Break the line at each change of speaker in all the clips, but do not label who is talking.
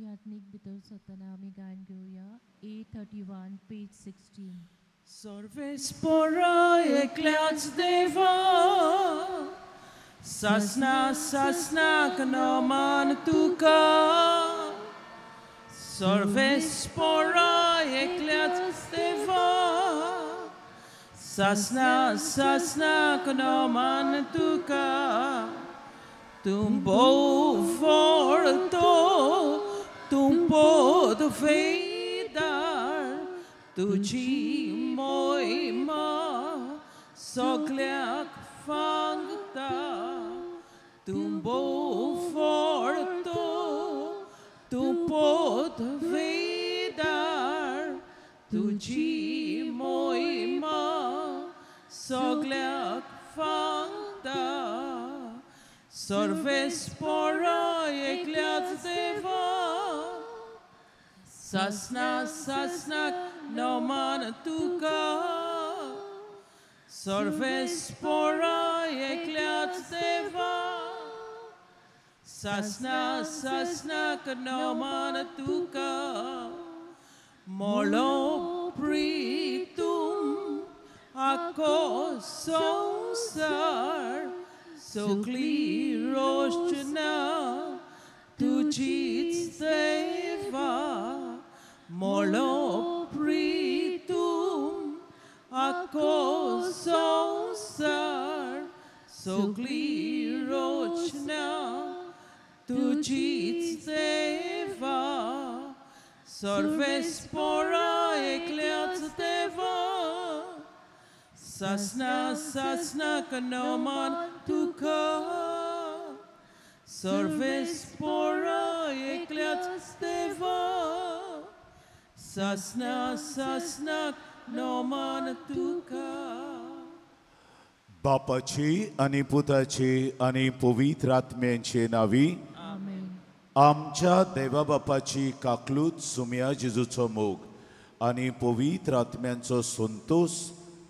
यातनीक भितर सरतना आमी गायन घेवया A31 पेज 16.
सर्वेस pora ekleats deva Sasna sasna kanoman tuka सर्वेस pora ekleats deva Sasna sasna kanoman tuka Tumbo forto tumbo do feidar Tuji moima sogliak fangta Tumbo forto tumbo do feidar Tuji moima sogliak fangta Sorves pora ekliat deva Sasna sasnak no man tuka Sorves pora ekliat deva Sasna sasnak no man tuka Molo pritum ako sansar Sogli roshna tujic deva Molo pritum ako sansar Sogli roshna tujic deva Sorves pora ekliat deva Sasna sasna kanoman tuka Sorves pora ekliat deva Sasna sasna noman tuka
बापाची आणि पुताची आणि पवित्र आत्म्यांचे नावी
Amen.
आमच्या देवा बापाची काकलूत सुम्या जेजूचो मोग आणि पवित्र आत्म्यांचो संतोष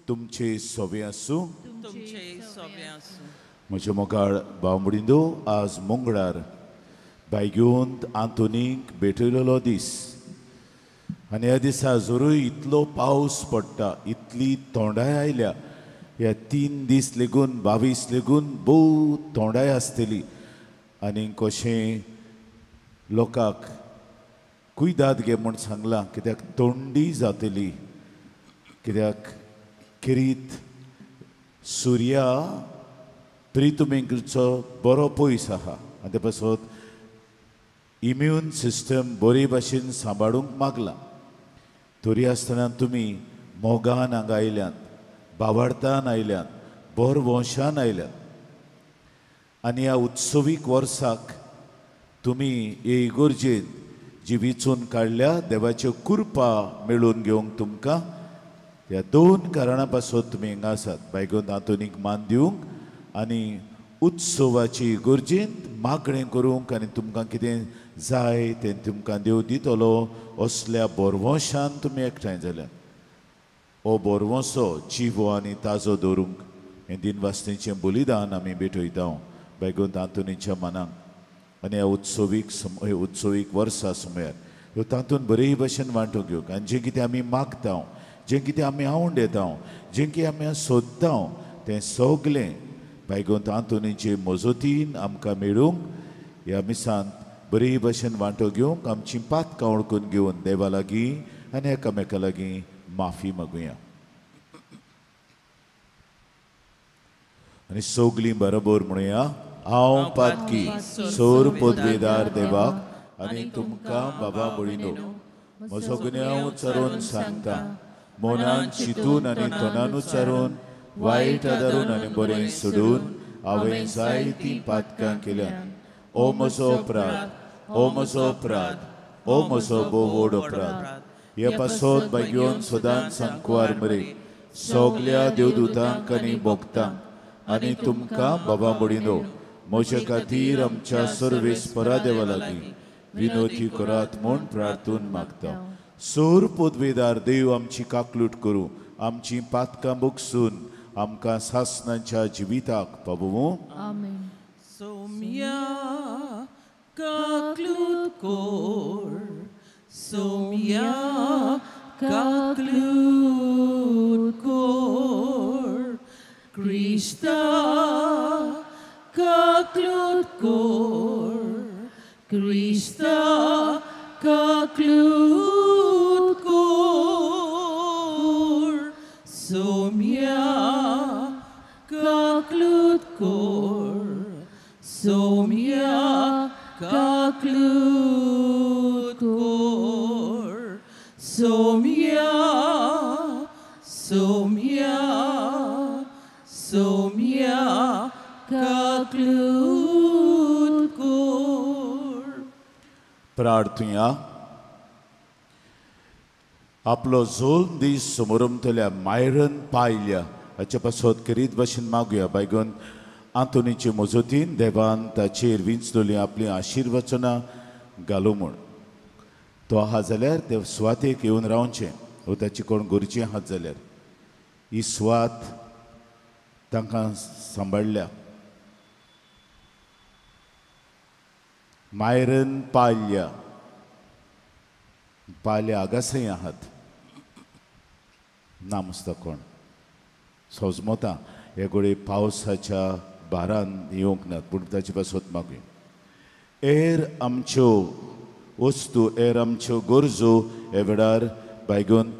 तुमचे सोबे आसूं
तुमचे सोबे आसूं
म्हजे मोगाळ बावमडिंदो आज मंगळार बायग्यूंत आंतोनीक भेटयलेलो दीस आनी ह्या दिसा जरूय इतलो पावस पडटा इतली थोंडाय आयल्या ह्या 3 दीस लेगून 22 लेगून भोव थोंडाय आसतली आनी कशें लोकांक कुयदाद घे म्हूण सांगलां कित्याक थंडी जातली कित्याक किरीत सुर्या प्रितुमेंकचो बरो पयस आहा आनी ते पासत इम्यून सिस्टम बरे भाशेन सांबाळूंक मागला तरी आसतना तुमी मोगान हांगा आयल्यात बावार्थान आयल्यात बोर वंशान आयल्यात आनी ह्या उत्सवीक वर्साक तुमी हे इगोर्जेन जी विचून काडल्या देवाच्यो कृपा मेळून घेवंक तुमकां ह्या 2 कारणां पासून तुमी हिंगा आसात बायगून तातूंत मान दिवंक आनी उत्सवाची इगोर्जेंत मागणें करूंक आनी तुमकां कितें जाय तें तुमकां देव दितलो असल्या बोरवंशान तुमी एकठांय जाल्यात हो बोरवंसो जिवो आनी ताजो दवरूंक हें दिनवासनेचें बलिदान आमी भेटयता बायगून तातूंतच्या मनाक आनी ह्या उत्सवीक वर्सा सुमार ह्यो तातूंत बरे भाशेन वांटूंक घेवंक आनी जें कितें आमी मागता जें कितें आमी आवंड येता जें कितें आमी सोदता तें सगलें बायगून तातूंतचे मजतीन आमकां मेळूंक ह्या मिसांत बरे भाशेन वांटो घेवंक आमची पातकां वळखून घेवन देवा लागीं आनी एकामेका लागीं माफी मागुया आनी सगलीं बरोबर म्हणुया हांव पातकी सोर पदवेदार देवाक आनी तुमकां बाबा बळिनो म्हजो गुन्यांव उच्चारून सांगता मनान चिंतून आनी तोंडान उच्चारून वायट आदारून आनी बरें सोडून हांवें जायतीं पातकां केल्यात ओ म्हजो अपराध ओ म्हजो अपराध ओ म्हजो बोव व्हड अपराध हे पासत बायग्योन सदांच सांकवार मरे सगल्या देवदूतांक आनी भक्तांक आनी तुमकां बाबा बळिनो म्हजे खातीर आमच्या सर्वेस्परा देवा लागीं विनोती करात म्हूण प्रार्थून मागता सोर पदवेदार देव आमची काकलूट करूं आमची पातकां बोगसून आमकां सासणाच्या जिविताक पावूं
Amen.
Soumya kaklut kor, somia kaklut kor, Krista kaklut kor, Krista kaklut kor, somia kaklut kor, somia kaklut kor, somia, somia, somia kaklut kor.
प्रार्थुया. आपलो झोल दीस समोरमतल्या मायरन पायल्या हाचे पासत करीत भाशेन मागुया बायगून आंतोनीचे मजतीन देवान ताचेर विंचलोली आपली आशिर्वचनां घालूं म्हूण. तो आहा जाल्यार ते सुवातेक येवन रावचें वो ताची कोण गरजें आहात जाल्यार ही सुवात तांकां सांबाळल्या. मायरन पायल्या पायल्या आगासय आहात ना मुस्ता कोण सोजमोता हे गोडे पावसाच्या बारान येवंक नात पूण ताचे पासत मागुया. एर आमच्यो वस्तू एर आमच्यो गरजो हे वेळार बायगून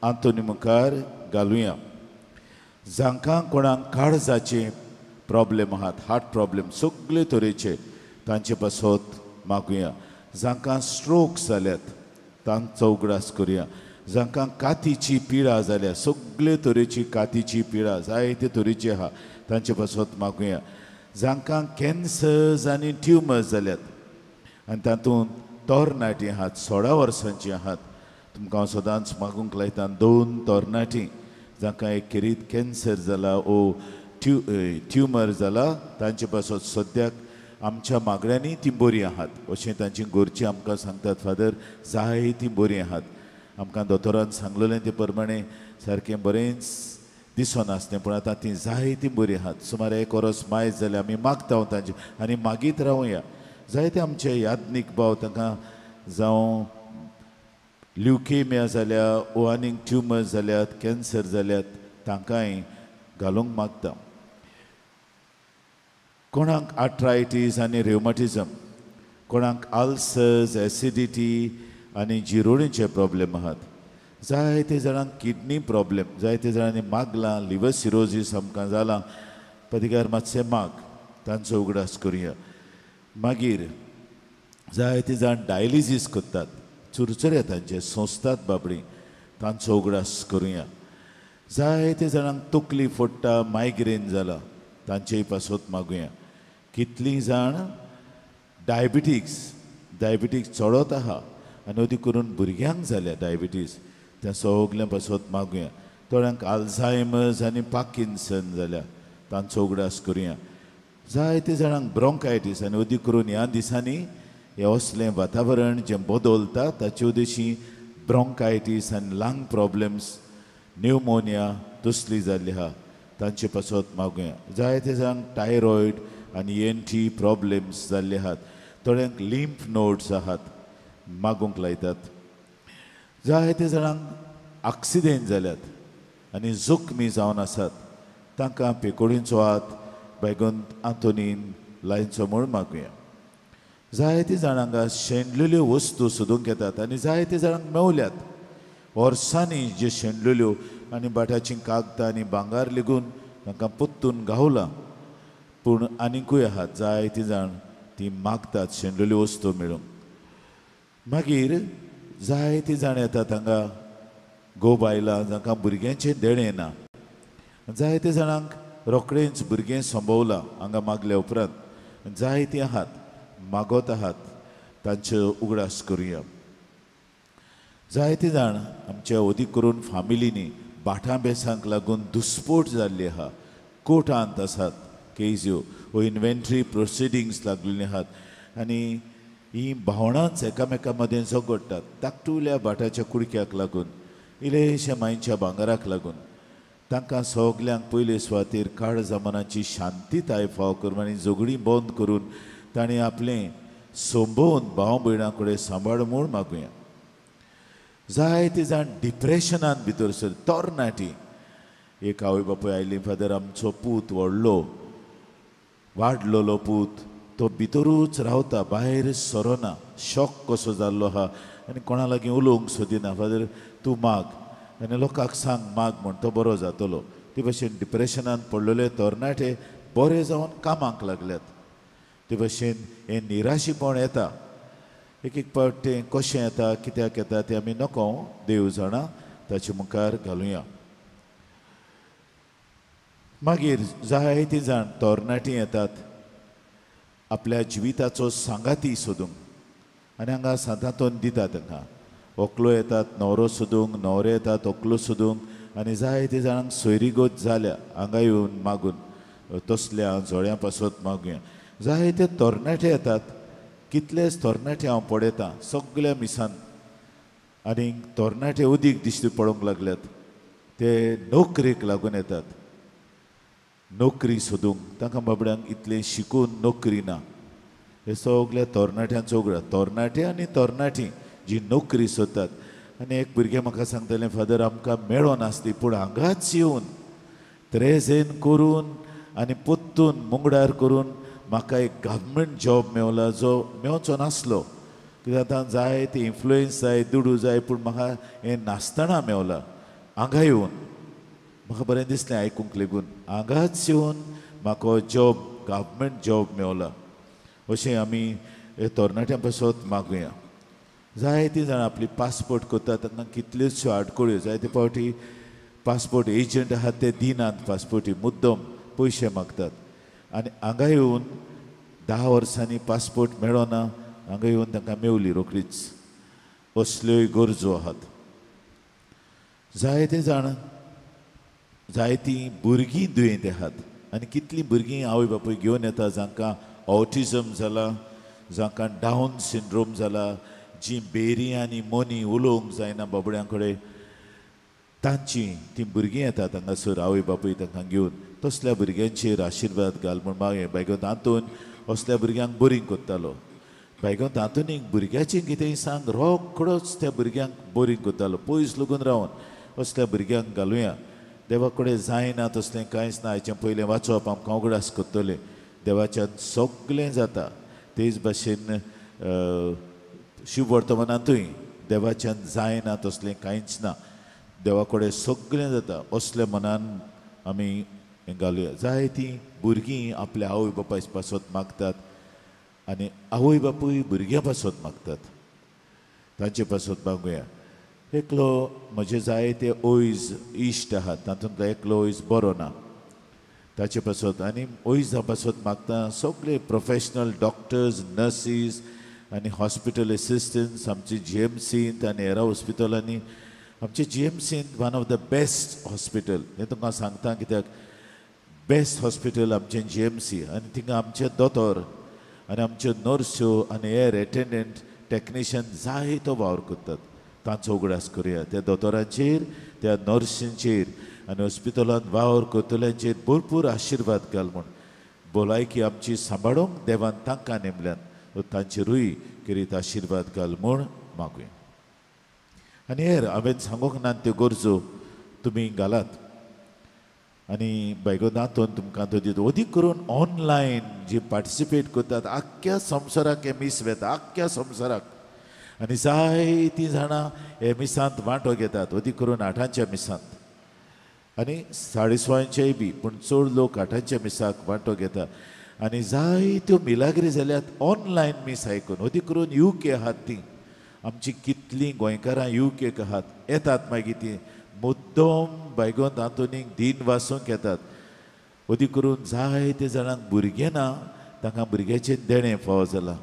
आंतोनी मुखार घालुया. जांकां कोणाक काळजाचे प्रॉब्लेम आहात हार्ट प्रॉब्लेम सगळे तरेचे तांचे पासत मागुया. जांकां स्ट्रोक्स जाल्यात तांचो उगडास करुया. जांकां कातीची पिडा जाल्या सगळे तरेची कातीची पिडा जायते तरेची आहा तांचे पासत मागुया. जांकां कॅन्सर्स आनी ट्युमर्स जाल्यात आनी तातूंत तोरणाटी आहात 16 वर्सांची आहात तुमकां हांव सदांच मागूंक लायता 2 तोरणाटी जांकां एक खेरीत कॅन्सर जाला ओ ट्युमर जाला तांचे पासत सद्याक आमच्या मागण्यांनी ती बरी आहात अशें तांची घरचीं आमकां सांगतात. फादर जायतीं बरीं आहात. आमकां दोतोरान सांगलेलें ते प्रमाणे सारकें बरेंच दिसनासलें पूण आतां तीं जायतीं बरीं आहात. सुमार 1 वरस मायज जाल्यार आमी मागता तांचे आनी मागीत रावया. जायते आमचे यादनीक भाव तांकां जावं ल्युकेमिया जाल्या ओ आनीक ट्युमर्स जाल्यात कॅन्सर जाल्यात तांकांय घालूंक मागता. कोणाक आर्थरायटीस आनी रेवमाटिजम कोणाक आल्सर्स एसिडिटी आनी जिरोणीचे प्रॉब्लेम आहात. जायते जाणांक किडनी प्रॉब्लेम जायते जाणांनी मागलां लिवर सिरोसीस आमकां जालां पदिकार मातशें माग तांचो उगडास करुया. मागीर जायते जाण डायलिसीस करतात चुरचुरे तांचे सोंसतात बाबडी तांचो उगडास करुया. जायते जाणांक तकली फोडटा मायग्रेन जाला तांचेय पासत मागुया. कितलीं जाण डायबिटीक्स चडत आहा आनी अदी करून भुरग्यांक जाल्या डायबिटीस त्या सगळ्यां पासत मागुया. थोड्यांक आल्झायमर्स आनी पार्किन्सन जाल्या तांचो उगडास करुया. जायते जाणांक ब्रोंकायटीस आनी अदी करून ह्या दिसांनी हे असलें वातावरण जें बदलता ताचे उदेशी ब्रोंकायटीस आनी लंग प्रॉब्लेम्स न्युमोनिया तसली जाल्ली आहा तांचे पासत मागुया. जायते जाणांक थायरॉयड आनी ENT प्रॉब्लेम्स जाल्ले आहात. थोड्यांक लिम्फ नोड्स आहात मागूंक लायतात. जायते जाणांक आक्सिडेंट जाल्यात आनी जखमी जावन आसात तांकां पेकोडींचो हात बायगून आंतोनीन लायनचो म्हूण मागुया. जायते जाणांक शेणलेल्यो वस्तू सोदूंक येतात आनी जायते जाणांक मेवल्यात. वर्सांनी जे शेणलेल्यो आनी बाटाचीं कागदां आनी भांगार लेगून तांकां पुत्तून गावलां पूण आनिकूय आहात जायतीं जाण तीं मागतात शेणलेल्यो वस्तू मेळूंक. मागीर जायतीं जाण येतात हांगा घोव बायलां जांकां भुरग्यांचें देणें ना. जायते जाणांक रोखडेंच भुरगें संभोवलां हांगा मागल्या उपरांत जायतीं आहात मागोत आहात तांचो उगडास करुया. जायतीं जाण आमच्या अदीक करून फामिलींनी बाठां बेसांक लागून दुस्फोट जाल्ली आहा. कोर्टांत आसात केज्यो वो इन्व्हेंटरी प्रोसिडींग्स लागलेलीं आहात आनी ही भावनांच एकामेका मदें झगडटात धाकटुल्या बाटाच्या कुडक्याक लागून इल्लेशा मायच्या भांगराक लागून. तांकां सगल्यांक पयले सुवातेर काळ जमानाची शांतीताय फाव करून आनी झगडीं बंद करून ताणें आपलें सोंबोवन भाव भयणां कडेन सांबाळ म्हूण मागुया. जायते जाण डिप्रेशनान भितर सर तरणाटी. एक आवय बापूय आयली, फादर आमचो पूत व्हडलो वाडलोलो पूत तो भितरूच रावता, भायर सरोना, शॉक कसो जाल्लो आहा आनी कोणा लागीं उलोवंक सोदिना. फादर तूं माग आनी लोकांक सांग माग म्हण, तो बरो जातलो. ते भशेन डिप्रेशनान पडलेले तरणाटे बरे जावन कामाक लागल्यात. ते भशेन हें निराशीपण येता. एक एक पावट तें कशें येता, कित्याक येता तें आमी नको, देव जाणा, ताचे मुखार घालुया. मागीर जायतीं जाण तरणाटीं येतात आपल्या जिविताचो सांगाती सोदूंक आनी हांगा सांतातोन दिता तांकां. व्हंकलो येतात न्हवरो सोदूंक, न्हवरे येतात व्हंकलो सोदूंक आनी जायते जाणांक सोयरीगत जाल्या हांगा येवन मागून तसल्या जोड्यां पासत मागुया. जायते तरणाटे येतात. कितलेच तरणाटे हांव पळयतां सगळ्या मिसान. आनी तरणाटे उदीक दिश्टी पडोवंक लागल्यात. ते नोकरेक लागून येतात, नोकरी सोदूंक. तांकां बाबड्यांक इतलें शिकून नोकरी ना. हे सगळ्या तरणाट्यांचो उगडास. तरणाटे आनी तरणाटी जी नोकरी सोदतात. आनी एक भुरगें म्हाका सांगतालें, फादर आमकां मेळो नासली पूण हांगाच येवन त्रेजेन करून आनी पोत्तून मुंगडार करून म्हाका एक गव्हर्मेंट जॉब मेवला जो मेवचो नासलो. कित्याक आतां जाय ते इन्फ्लुयन्स जाय, दुडू जाय, पूण म्हाका हें नासतना मेवला. हांगा येवन म्हाका बरें दिसलें आयकूंक लेगून. हांगाच येवन म्हाका हो जॉब, गव्हर्मेंट जॉब मेवला. अशें आमी हे तरणाट्यां पासत मागुया. जायतीं जाणां आपली पासपोर्ट करतात, तांकां कितल्योश्यो आडखळ्यो. जायते फावटी पासपोर्ट एजंट आहात ते दिनात पासपोर्टी, मुद्दम पयशे मागतात. आनी हांगा येवन 10 वर्सांनी पासपोर्ट मेळो ना, हांगा येवन तांकां मेवली रोखडीच. असल्योय गरजो आहात. जायते जाण, जायतीं भुरगीं दुयेंत आहात. आनी कितलीं भुरगीं आवय बापूय घेवन येता जांकां ऑटिझम जाला, जांकां डावन सिंड्रोम जाला, जीं बेरी आनी मोनी उलोवंक जायना बाबड्यां कडेन, तांचीं तीं भुरगीं येतात हांगासर आवय बापूय तांकां घेवन. तसल्या भुरग्यांचेर आशिर्वाद घाल म्हूण मागय. बायगो तातून असल्या भुरग्यांक बोरींग कोत्तालो. बायगो तातून एक भुरग्याचें कितेंय सांग, रोखडोच त्या भुरग्यांक बोरींग कोत्तालो. पयस लगून रावन असल्या भुरग्यांक घालुया. देवा कडेन जायना तसलें कांयच ना. हाचें पयलें वाचप आमकां उगडास कोत्तलें. देवाच्यान सगळें जाता. तेच भाशेन शिव वर्तमानांतूय देवाच्यान जायना तसलें कांयच ना. देवा कडेन सगळें जाता. असल्या मनान आमी घालुया. जायतीं भुरगीं आपल्या आवय बापाय पासत मागतात आनी आवय बापूय भुरग्यां पासत मागतात. तांचे पासत मागुया. एकलो म्हजे जायते ओयज इश्ट आहात, तातूंतलो एकलो ओयज बरो ना. ताचे पासत आनी ओयजा पासत मागता सगळे प्रोफेशनल डॉक्टर्स, नर्सीस आनी हॉस्पिटल एसिस्टंट्स आमचे GMCंत आनी हेर हॉस्पिटलांनी. आमचे GMCंत one of the best hospital. हें तुमकां सांगता कित्याक बेस्ट हॉस्पिटल आमचें GMC. आनी थिंगा आमचे दोतोर आनी आमच्यो नर्स्यो आनी हेर एटेंडंट टॅक्निशियन जायतो वावर करतात. तांचो उगडास करुया. त्या दोतोरांचेर, त्या नर्सींचेर आनी हॉस्पिटलांत वावर करतल्यांचेर भरपूर आशिर्वाद घाल म्हूण. भलायकी आमची सांबाळूंक देवान तांकां नेमल्यान तांचेरूय किरीत आशिर्वाद घाल म्हूण मागुया. आनी हेर हांवें सांगूंक ना त्यो गरजो तुमी घालात. आनी बायगो नातून तुमकां तो दिता. अदीक करून ऑनलायन जी पार्टिसिपेट करतात आख्ख्या संवसाराक हे मीस वेता, आख्ख्या संवसाराक. आनी जायतीं जाणां हे मिसांत वांटो घेतात. अदीक करून 8च्या मिसांत आनी 16:30च्याय बी, पूण चड लोक 8च्या मिसाक वांटो घेता. आनी जायत्यो मिलाग्री जाल्यात ऑनलायन मीस आयकून. अदीक करून UK आहात तीं, आमची कितलीं गोंयकारां UK आहात, येतात मागीर तीं मुद्दम बायगो तातून दिन वाचूंक येतात. अदीक करून जायते जाणांक भुरगें ना, तांकां भुरग्याचें देणें फावो जालां.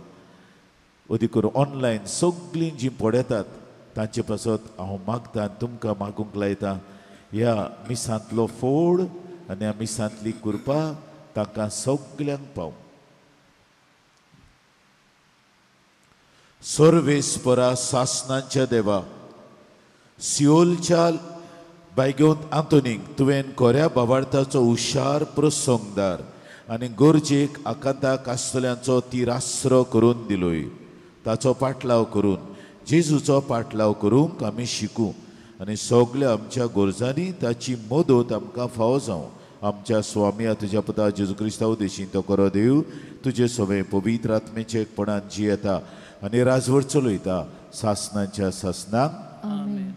अदीक करून ऑनलायन सगळीं जीं पडयतात तांचे पासत हांव मागतां, तुमकां मागूंक लायतां. ह्या मिसांतलो फोड आनी ह्या मिसांतली कृपा तांकां सगळ्यांक पावूं. सर्वेस्परा सासणांच्या देवा, सियोलच्या बायगोंत आंतोनीक तुवें कोऱ्या भावार्थाचो हुशार प्रसंगदार आनी गरजेक आकांताक आसतल्यांचो तिरास्रो करून दिलोय. ताचो पाटलाव करून जेजूचो पाटलाव करूंक आमी शिकूं आनी सगल्या आमच्या गरजांनी ताची मदत आमकां फावो जावं. आमच्या स्वामी तुज्या पुता जेजू क्रिस्तांव देशीं तो करो देव तुजे सवे पवित्र आत्मेचे एकपणान जियेता आनी राजवट चलयता सासनाच्या सासनाक.
आमेन.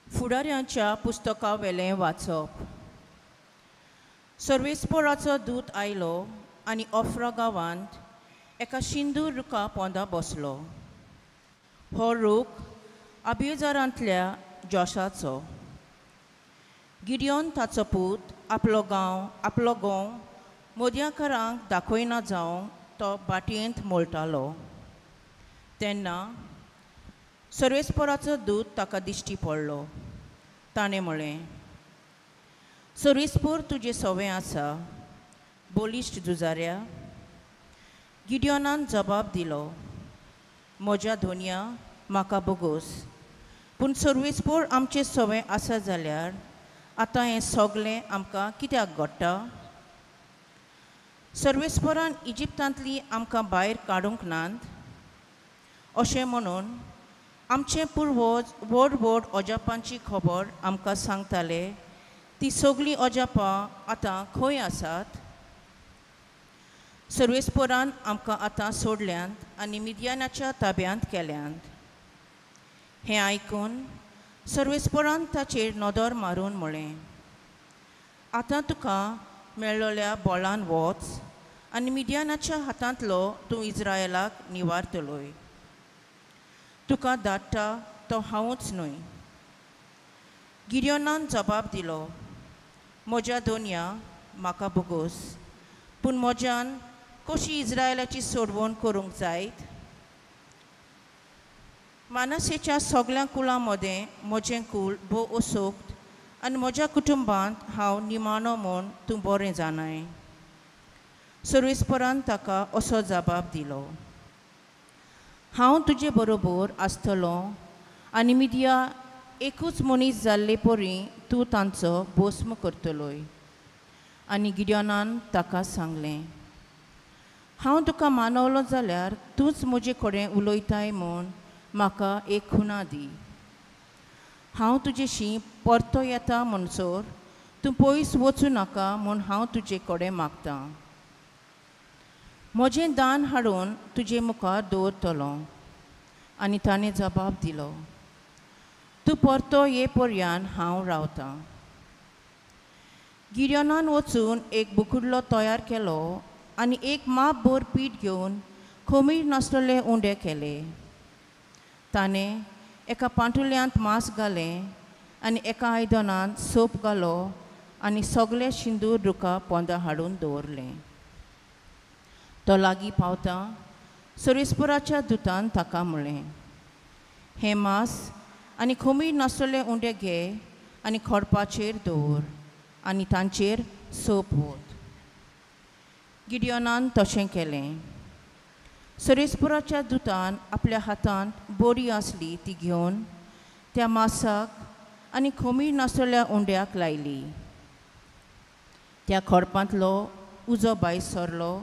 फुडाऱ्यांच्या पुस्तका वेलें वाचप. सर्वेस्पोराचो दूत आयलो आनी ऑफ्रा गांवांत एका शिंदूर रुखा पोंदा बसलो. हो रूख अबिएजारांतल्या जोशाचो. गिडियोन ताचो पूत आपलो घोव मोदयाकारांक दाखयना जावंक तो बाटयेंत मोळटालो. तेन्ना सर्वेस्पोराचो दूत ताका दिश्टी पडलो. ताणें म्हळें, सर्वेस्पोर तुजें सवें आसा, बोलिश्ट झुजाऱ्या. गिडियोनान जबाब दिलो, म्हज्या धोनया म्हाका बोगोस, पूण सर्वेस्पोर आमचें सवें आसा जाल्यार आतां हें सगलें आमकां कित्याक घडटा? सर्वेस्पोरान इजिप्तांतली आमकां भायर काडूंक नात? अशें म्हणून आमचे पुर्वज व्हड व्हड अजापांची खबर आमकां सांगताले. ती सगळीं अजापां आतां खंय आसात? सर्वेस्पोरान आमकां आतां सोडल्यांत आनी मिद्यानाच्या ताब्यांत केल्यांत. हें आयकून सर्वेस्पोरान ताचेर नदर मारून म्हळें, आतां तुका मेळ्ळल्या बोळान वच आनी मिद्यानाच्या हातांतलो तूं इस्रायलाक निवारतलोय. तुका धाडटा तो हांवूच न्हय. गिडियोनान जबाब दिलो, म्हज्या धोनया म्हाका बोगोस, पूण म्हज्यान कशी इस्रायलाची सोडवण करूंक जायत? मानसेच्या सगळ्या कुळां मदें म्हजें कूळ भोव ओसोक्त आनी म्हज्या कुटुंबांत हांव निमाणो म्हूण तूं बरें जाणाय. सर्वेस्परान ताका असो जबाब दिलो, हांव तुजे बरोबर आसतलो आनी मिद्या एकूच मनीस जाल्ले परी तूं तांचो भस्म करतलोय. आनी गिडियोनान ताका सांगलें, हांव तुका मानवलो जाल्यार तूंच म्हजे कडेन उलयताय म्हूण म्हाका एक खुना दी. हांव तुजेशी परतो येता म्हणसर तूं पयस वचूं नाका म्हूण हांव तुजे कडेन मागतां. म्हजें दान हाडून तुजे मुखार दवरतलो. आनी ताणें जबाब दिलो, तूं परतो ये पर्यान हांव रावतां. गिडियोनान वचून एक बुकुडलो तयार केलो आनी एक माप भर पीठ घेवन खमीर नासलेले उंडे केले. ताणें एका पांटुल्यांत मांस घालें आनी एका आयदनांत सोप घालो आनी सगळे शिंदूर रुखा पोंदा हाडून दवरलें. तो लागीं पावता सर्वेस्पोराच्या दुतान ताका म्हळें, हें मांस आनी खमीर नासलेले उंडे घे आनी खडपाचेर दवर आनी तांचेर सोप ओत. गिडियोनान तशें केलें. सर्वेस्पोराच्या दुतान आपल्या हातांत बोरी आसली ती घेवन त्या मांसाक आनी खमीर नासलेल्या उंड्याक लायली. त्या खडपांतलो उजो भायर सरलो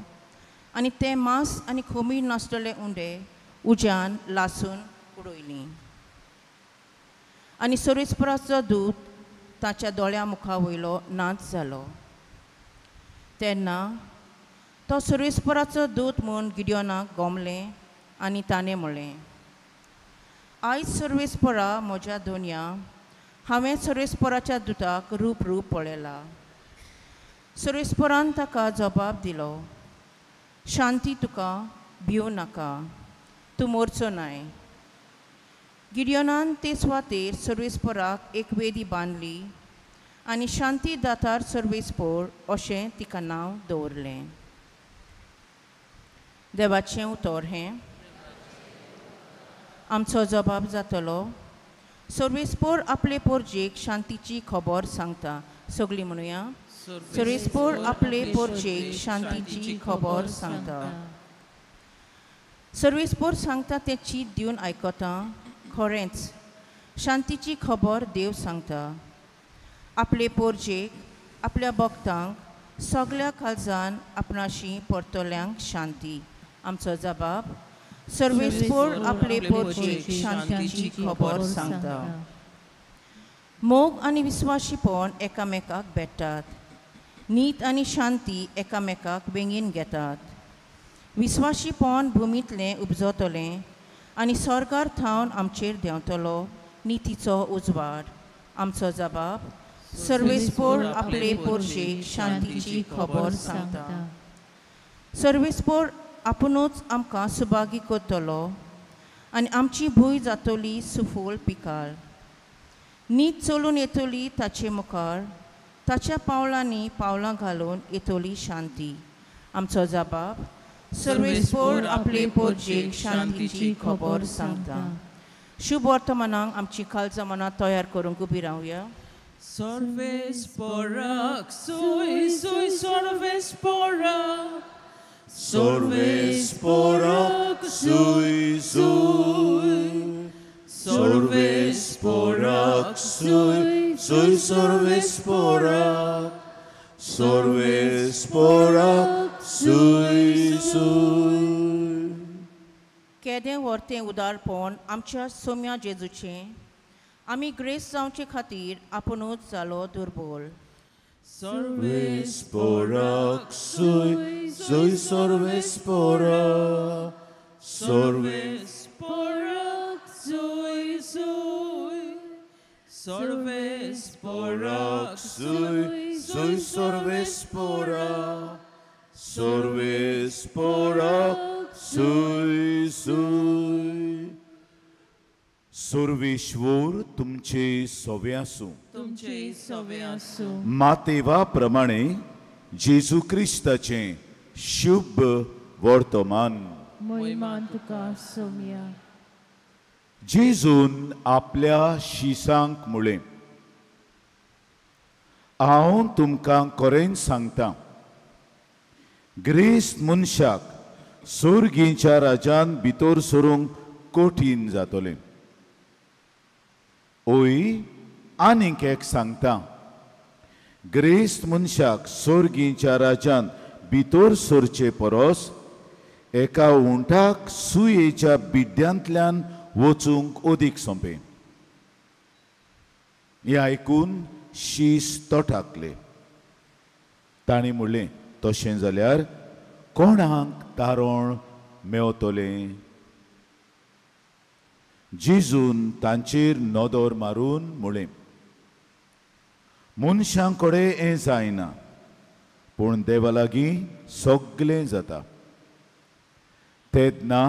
आनी ते मांस आनी खमीर नासलेले उंडे उज्यान लासून उडयलीं. आनी सर्वेस्पोराचो दूत ताच्या दोळ्या मुखा वयलो नाच जालो. तेन्ना तो सर्वेस्पोराचो दूत म्हूण गिडियोनाक गोमलें आनी ताणें म्हळें, आयज सर्वेस्पोरा म्हज्या धोनया, हांवें सर्वेस्पोराच्या दुताक रूप पळयला. सर्वेस्पोरान ताका जबाब दिलो, शांती तुका, भिवू नाका, तूं मरचो नाय. गिडियोनान ते सुवातेर सर्वेस्पोराक एक वेदी बांदली आनी शांती दातार सर्वेस्पोर अशें तिका नांव दवरलें. देवाचें उतर हें. आमचो जबाब जातलो, सर्वेस्पोर आपले पोरजेक शांतीची खबर सांगता सगळी म्हणूया. सर्वेस्पोर आपले पोरचेक शांतीची खबर सांगता. सर्वेस्पोर सांगता ते चीत दिवन आयकता. खरेंच शांतीची खबर देव सांगता. आपले पोरचेक आपल्या भक्तांक सगळ्या काळजान आपणाशी परतोल्यांक शांती. आमचो जबाब सर्वेस्पोर आपले पोरचेक शांतीची खबर सांगता. मोग आनी विस्वाशीपण एकामेकाक भेटतात. नीत आनी शांती एकामेकाक बेगीन घेतात. विस्वाशीपण भुमींतलें उपजतलें आनी स्वर्गार थावन आमचेर देंवतलो नितीचो उजवाड. आमचो जबाब सर्वेस्पोर आपले पोरचेक शांतीची खबर सांगता. सर्वेस्पोर आपुणूच आमकां सुभागी करतलो आनी आमची भूंय जातली सुफोल पिकाळ. नीत चलून येतली ताचे मुखार. ताच्या पावलांनी पावलां घालून येतली शांती. आमचो जबाब सर्वेस्पोर आपले पोरचेक शांतीची खबर सांगता. शुभ वर्तमानांक आमची काळजां मनां तयार करूंक उबी रावया.
Sorvesporak, soy sorvesporak.
Sorvesporak, soy. Sorvesporak, soy sorvesporak. Sorvesporak, soy.
केदें वर्तें उदारपण आमच्या सोम्या जेजूचें. आमी ग्रेस जावचे खातीर आपुणूच जालो दुर्बल.
Sorvesporak, soy sorvesporak.
Sorvesporak, soy. Sorvesporak,
soy sorvesporak. Sorvesporak, soy. Sarveshwar तुमचे सवे आसूं.
तुमचे सवे आसूं.
मातेवा प्रमाणे जेजू क्रिस्ताचे शुभ वर्तमान.
मोहिमान तुका सोम्या.
जेजून आपल्या शिसांक म्हळें, हांव तुमकां खरेंच सांगता, ग्रेस्त मनशाक सुर्गेच्या राज्यान भितर सरूंक कठीण जातलें. ओय आनीक एक सांगता, ग्रेस्त मनशाक सुर्गेच्या राज्यान भितर सरचे परस एका उंटाक सुयेच्या बिड्ड्यांतल्यान वचूंक अदीक सोंपें. हें आयकून शीस तोटाकले. तांणी म्हणलें, तशें जाल्यार कोणाक तारण मेवतलें? जेजून तांचेर नदर मारून म्हळें, मनशां कडेन हें जायना, पूण देवा लागीं सगळें जाता. तेदना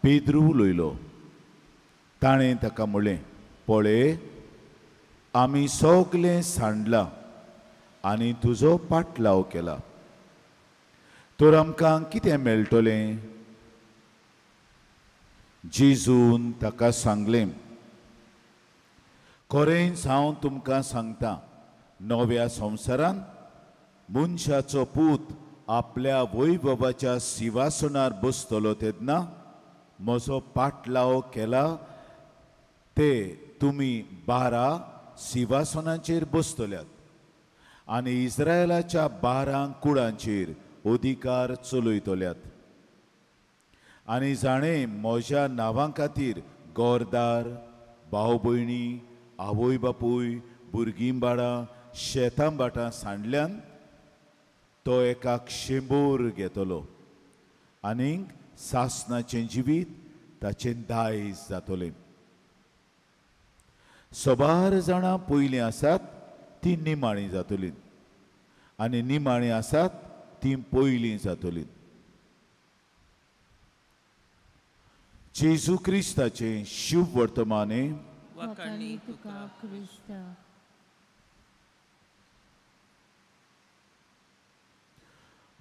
पेद्रू उलयलो. ताणें ताका म्हळें, पळय, आमी सगळें सांडलां आनी तुजो पाटलाव केला. तर आमकां कितें मेळटलें? जेजून ताका सांगलें, खरेंच हांव तुमकां सांगता, नव्या संवसारांत मनशाचो पूत आपल्या वैभवाच्या सिंहासनार बसतलो तेन्ना म्हजो पाटलाव केला ते तुमी 12 सिंहासनांचेर बसतल्यात आनी इस्रायलाच्या 12 कुळांचेर अधिकार चलयतल्यात. आनी जाणें म्हज्या नांवा खातीर गोरदार, भाव भयणी, आवय बापूय, भुरगीं बाळां, शेतां भाटां सांडल्यान तो एकाक 100 घेतलो आनीक सासणाचें जिवीत ताचें दायज जातलें. 12 जाणां पयलीं आसात तीं निमाणीं जातलीं आनी निमाणीं आसात तीं पयलीं जातलीं. जेजू क्रिस्ताचें शुभ वर्तमाने.
वखाणी
तुका क्रिस्ता.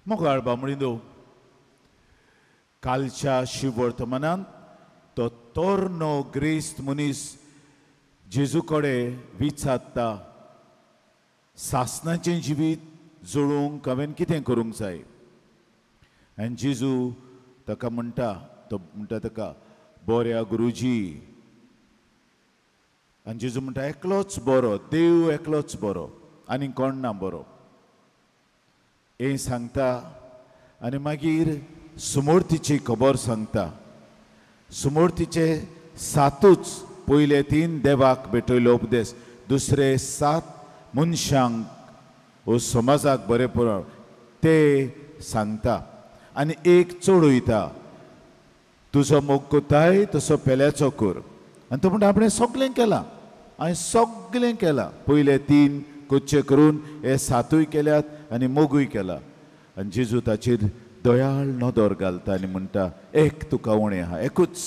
मोगाळ बामणिनो, कालच्या शुभ वर्तमानांत तो तोरनो ग्रेस्त मनीस जेजू कडेन विचारता, सासणाचें जिवीत जोडूंक हांवें कितें करूंक जाय आनी जेजू ताका म्हणटा तो म्हणटा ताका बऱ्या गुरुजी आनी जेजू म्हणटा एकलोच बरो देव एकलोच बरो आनी कोण ना बरो हें सांगता आनी मागीर सुमूर्तीची खबर सांगता सुमूर्तीचे 7 पयले 3 देवाक भेटयलो उपदेश दुसरे 7 मनशांक वो समाजाक बरे पुरो ते सांगता आनी एक चोडयता तुजो मोग कोताय तसो पेल्याचो कर आनी तो म्हणटा आपणें सगळें केलां हांवें सगळें केलां पयले 3 कोच्चे करून हे 7य केल्यात आनी मोगूय केला आनी जेजू ताचेर दयाळ नदर घालता आनी म्हणटा एक तुका उणें आहा एकूच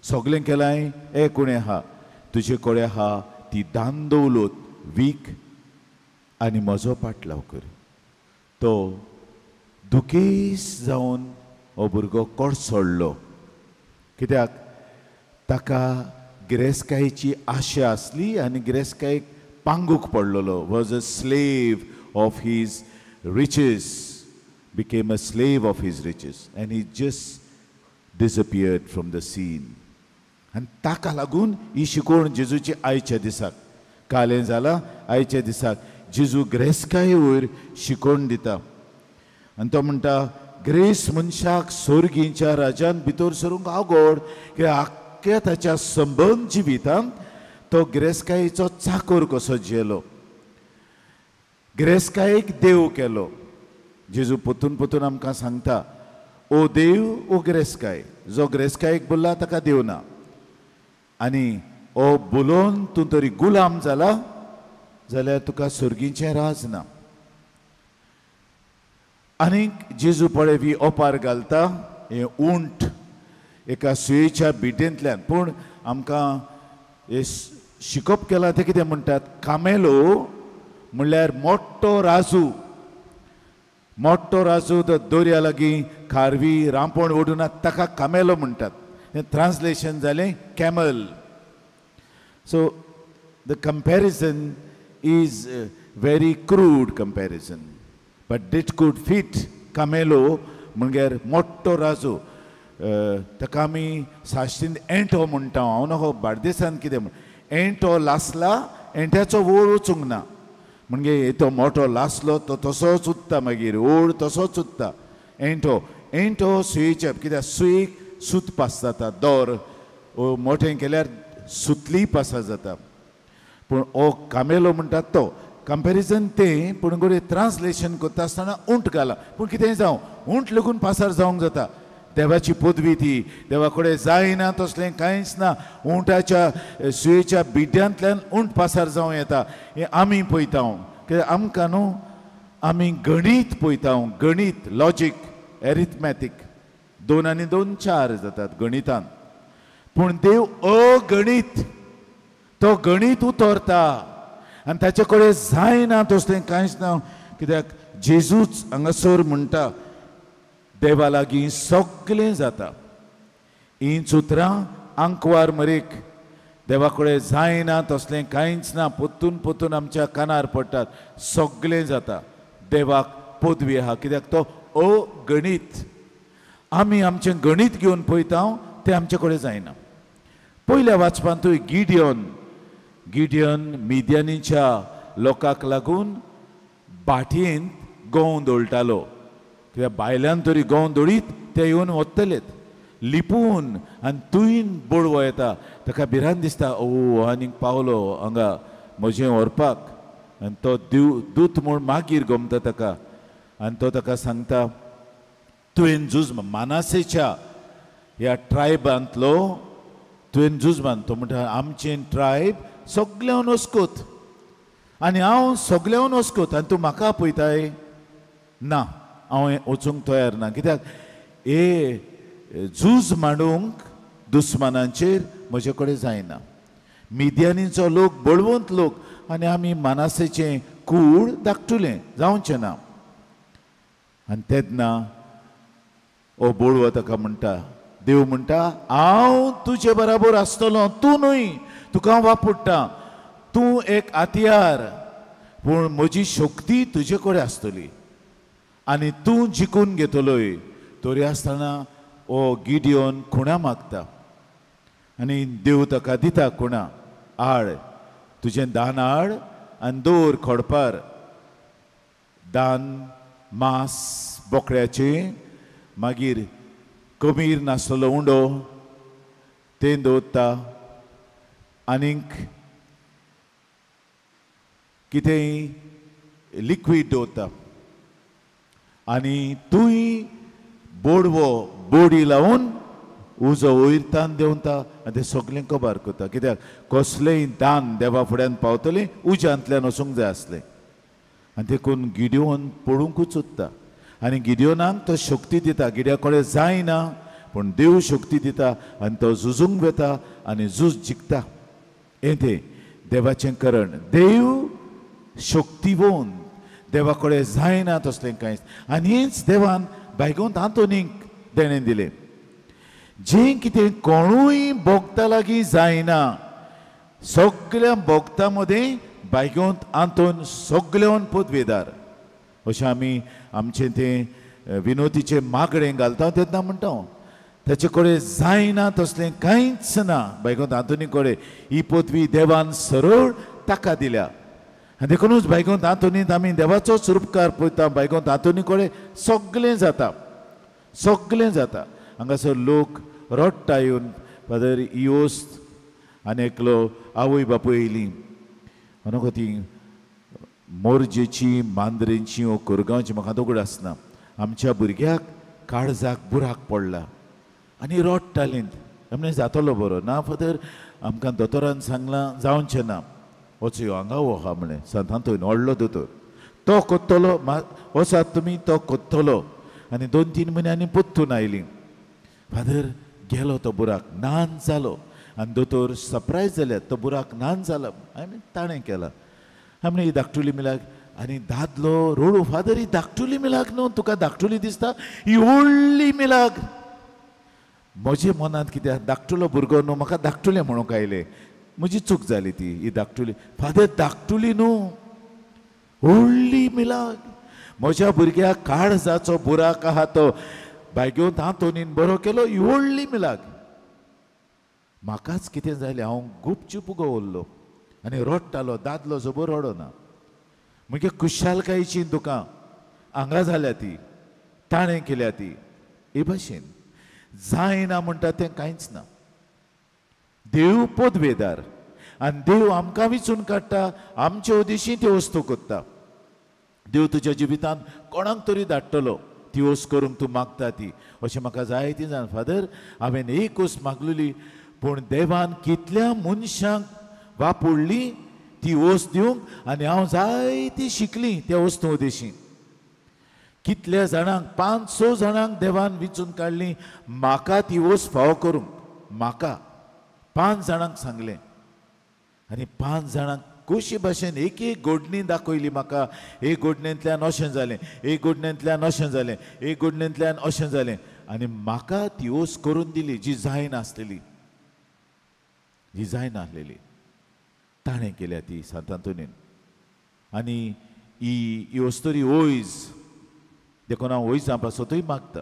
सगळें केलां एक उणें आहा तुजे कडेन आहा ती दान दौलत वीक आनी म्हजो पाटलाव कर तो दुखेस जावन हो भुरगो कोड सोडलो कित्याक ताका गिरेस्तकायेची आशा आसली आनी गिरेस्तकायेक पांगूक पडलेलो was a slave of his riches became a slave of his riches and he just disappeared from the scene and ताका लागून ही शिकोवण जेजूची आयच्या दिसाक कालें जाला आयच्या दिसाक जेजू गिरेस्तकाये वयर शिकोवण दिता आनी तो म्हणटा ग्रेस मनशाक स्वर्गीच्या राज्यान भितर सरूंक आवगड की आख्या ताच्या संबंद जिवितांत तो गिरेस्तकायेचो चाकर कसो जेलो गिरेस्तकायेक देव केलो जेजू पोतून पोतून आमकां सांगता ओ देव ओ गिरेस्तकाय जो गिरेस्तकायेक बोल्ला ताका देव ना आनी ओ बोलोवन तूं तरी गुलाम जाला जाल्यार तुका स्वर्गीचें राज ना आनीक जेजू पळय ही ओपार घालता हे उंट एका सुयेच्या बिड्डेंतल्यान पूण आमकां हे शिकोवप केलां ते कितें म्हणटात कामेलो म्हणल्यार मोठो राजू तो दर्या लागीं खारवी रांपोण ओडून ताका कामेलो म्हणटात हें ट्रान्सलेशन जालें camel so the comparison is very crude comparison but it could fit कामेलो म्हणल्यार मोठो राजू ताका आमी साश्टीन एंटो म्हणटा हांव न्हू बार्देसान कितें म्हण एंटो लासला एंट्याचो वोळ वचूंक ना म्हणजे तो मोठो लासलो तो तसोच उरता मागीर ओड तसोच उरता एंटो सुयेच्या कित्याक सुयेक सूत पास जाता दोर मोठें केल्यार सुतली पासा जाता पूण हो कामेलो म्हणटा तो कंपॅरिजन तें पूण गोडे ट्रान्सलेशन करता आसतना उंट घाला पूण कितें जावं उंट लागून पासार जावंक जाता देवाची पदवी ती देवा कडेन जायना तसलें कांयच ना उंटाच्या सुयेच्या बिड्यांतल्यान उंट पासार जावं येता हें आमी पळयता कित्याक आमकां न्हू आमी गणीत पळयता गणीत लॉजीक एरिथमॅटीक 2 आनी 2 4 जातात गणितान पूण देव अगणीत तो गणीत उतरता आनी ताचे कडेन जायना तसलें कांयच ना कित्याक जेजूच हांगासर म्हणटा देवा लागीं सगळें जाता हीं उतरां आंकवार मरेक देवा कडेन जायना तसलें कांयच ना पोत्तून पोत्तून आमच्या कानार पडटात सगळें जाता देवाक पदवी आहा कित्याक तो अगणीत आमी आमचें गणीत घेवन पळयता तें आमचे कडेन जायना पयल्या वाचपान तुवें गिडियन मिद्यानीच्या लोकांक लागून बाटयेंत गोव दळटालो कित्याक भायल्यान तरी गोव दळीत ते येवन वतलेत लिपून आनी तुयन बोडवो येता ताका भिरांत दिसता ओ आनीक पावलो हांगा म्हजें व्हरपाक आनी तो दूत म्हूण मागीर गमता ताका आनी तो ताका सांगता तुवें जुजमान मानासेच्या ह्या ट्रायबांतलो तुवें जुजमान तो म्हणटा आमचें ट्रायब सगळ्यान वस्कोत आनी हांव सगळ्यान वस्कोत आनी तूं म्हाका पळयताय ना हांव वचूंक तयार ना कित्याक हे झूज मांडूंक दुस्मानांचेर म्हजे कडेन जायना मिद्यानीचो लोक बळवंत लोक आनी आमी मानासेचें कूड धाकटुलें जावचें ना आनी तेन्ना ओ बोळवो ताका म्हणटा देव म्हणटा हांव तुजे बराबर आसतलो तूं न्हय तुका वापरता तूं एक हातियार पूण म्हजी शक्ती तुजे कडेन आसतली आनी तूं जिखून घेतलोय. तरी आसतना हो गिडियोन खुणा मागता आनी देव ताका दिता खुणा. हाड तुजें दान हाड आनी दवर खोडपार. दान मांस बोकड्याचें, मागीर कमीर नासलेलो उंडो तें दवरता, आनीक कितेंय लिक्वीड दवरता. आनी तूंय बोडवो बोडी लावन उजो वयर तान देंवता आनी तें सगलें कबार करता. कित्याक कसलेंय दान देवा फुड्यान पावतलें उज्यांतल्यान वचूंक जाय आसलें. आनी देखून गिडियोन पडूंकूच उत्ता आनी गिडियोनाक तो शक्ती दिता. गिड्या कडेन जायना पूण देव शक्ती दिता आनी तो झुजूंक वेता आनी झूज जिखता. हें तें देवाचें करण. देव शक्तीवंत, देवा कडेन जायना तसलें कांयच. आनी हेंच देवान बायगोंत आंतोनीक देणें दिलें. जें कितें कोणूय भोगता लागीं जायना, सगळ्या भोगता मदें बायगोंत आंतोन सगळ्यान पदवेदार. अशें आमी आमचें तें विनोदीचें मागणें घालता तेन्ना म्हणटा ताचे कडेन जायना तसलें कांयच ना. बायगोंत आंतोनी कडेन ही पदवी देवान सरळ ताका दिल्या. आनी देखूनच बायगोंत आंतोनींत आमी देवाचोच उपकार पळयता. बायगोंत आंतोनी कडेन सगळें जाता, सगळें जाता. हांगासर लोक रडटा येवन, फादर ही वस्त आनी एकलो आवय बापूय येयली म्हणून ती मोरजेची मांद्रेची वो कोरगांवची म्हाका दोगड आसना. आमच्या भुरग्याक काळजाक बुराक पडला आनी रडटालीं. आमी जातलो बरो ना फादर, आमकां दोतोरान सांगलां जावचें ना. वच यो हांगा वो आहा म्हणे सांतांतोय व्हडलो दोतोर. तो कोत्तलो वचात तुमी, तो कोत्तलो. आनी 2-3 म्हयन्यांनी परतून आयली. फादर गेलो तो बुराक नान जालो आनी दोतोर सरप्रायज जाल्यात तो बुराक नान जाला. हांवें ताणें केला. हांवें ही धाकटुली मिलाक आनी दादलो रोडू. फादर ही धाकटुली मिलाक न्हू, तुका धाकटुली दिसता, ही व्हडली मिलाक. म्हजे मनांत कित्याक धाकटुलो भुरगो न्हू, म्हाका धाकटुलें म्हणूंक आयलें. म्हजी चूक जाली ती. ही धाकटुली फादर धाकटुली न्हू, व्हडली मिलाक. म्हज्या भुरग्याक काळजाचो बुराक आहा तो बायगोंत आंतोनीन बरो केलो, ही व्हडली मिलाक. म्हाकाच कितें जालें, हांव गुपचूप उगो उरलो आनी रडटालो. दादलो जबर रडना. म्हगे कुशालकायेची दुकां हांगा जाल्या ती, ताणें केल्या ती. हे भाशेन जायना म्हणटा तें कांयच ना. देव पदवेदार आनी देव आमकां विचून काडटा, आमचे उद्देशी ती वस्तू कोत्ता. देव तुज्या जिवितांत कोणाक तरी धाडटलो ती वस्त करूंक तूं मागता ती. अशें म्हाका जाय ती जाण फादर हांवें एक वस्त मागलेली पूण देवान कितल्या मनशांक वापरली ती वस्त दिवंक आनी हांव जायती शिकली त्या वस्तू उद्देशी. कितल्या जाणांक 5-6 जाणांक देवान विचून काडली म्हाका ती वस्त फावो करूंक. म्हाका 5 जाणांक सांगलें आनी 5 जाणांक कशी भाशेन एक एक घडणी दाखयली म्हाका. एक घडणेंतल्यान अशें जालें, एक घडणेंतल्यान अशें जालें, एक घडणेंतल्यान अशें जालें आनी म्हाका ती वस्त करून दिली जी जायनासलेली, जी जायनासलेली. ताणें केल्या ती सांतांतोनीन. आनी ही वस्तोरी वोयज देखून हांव वोयज पासतूय मागता.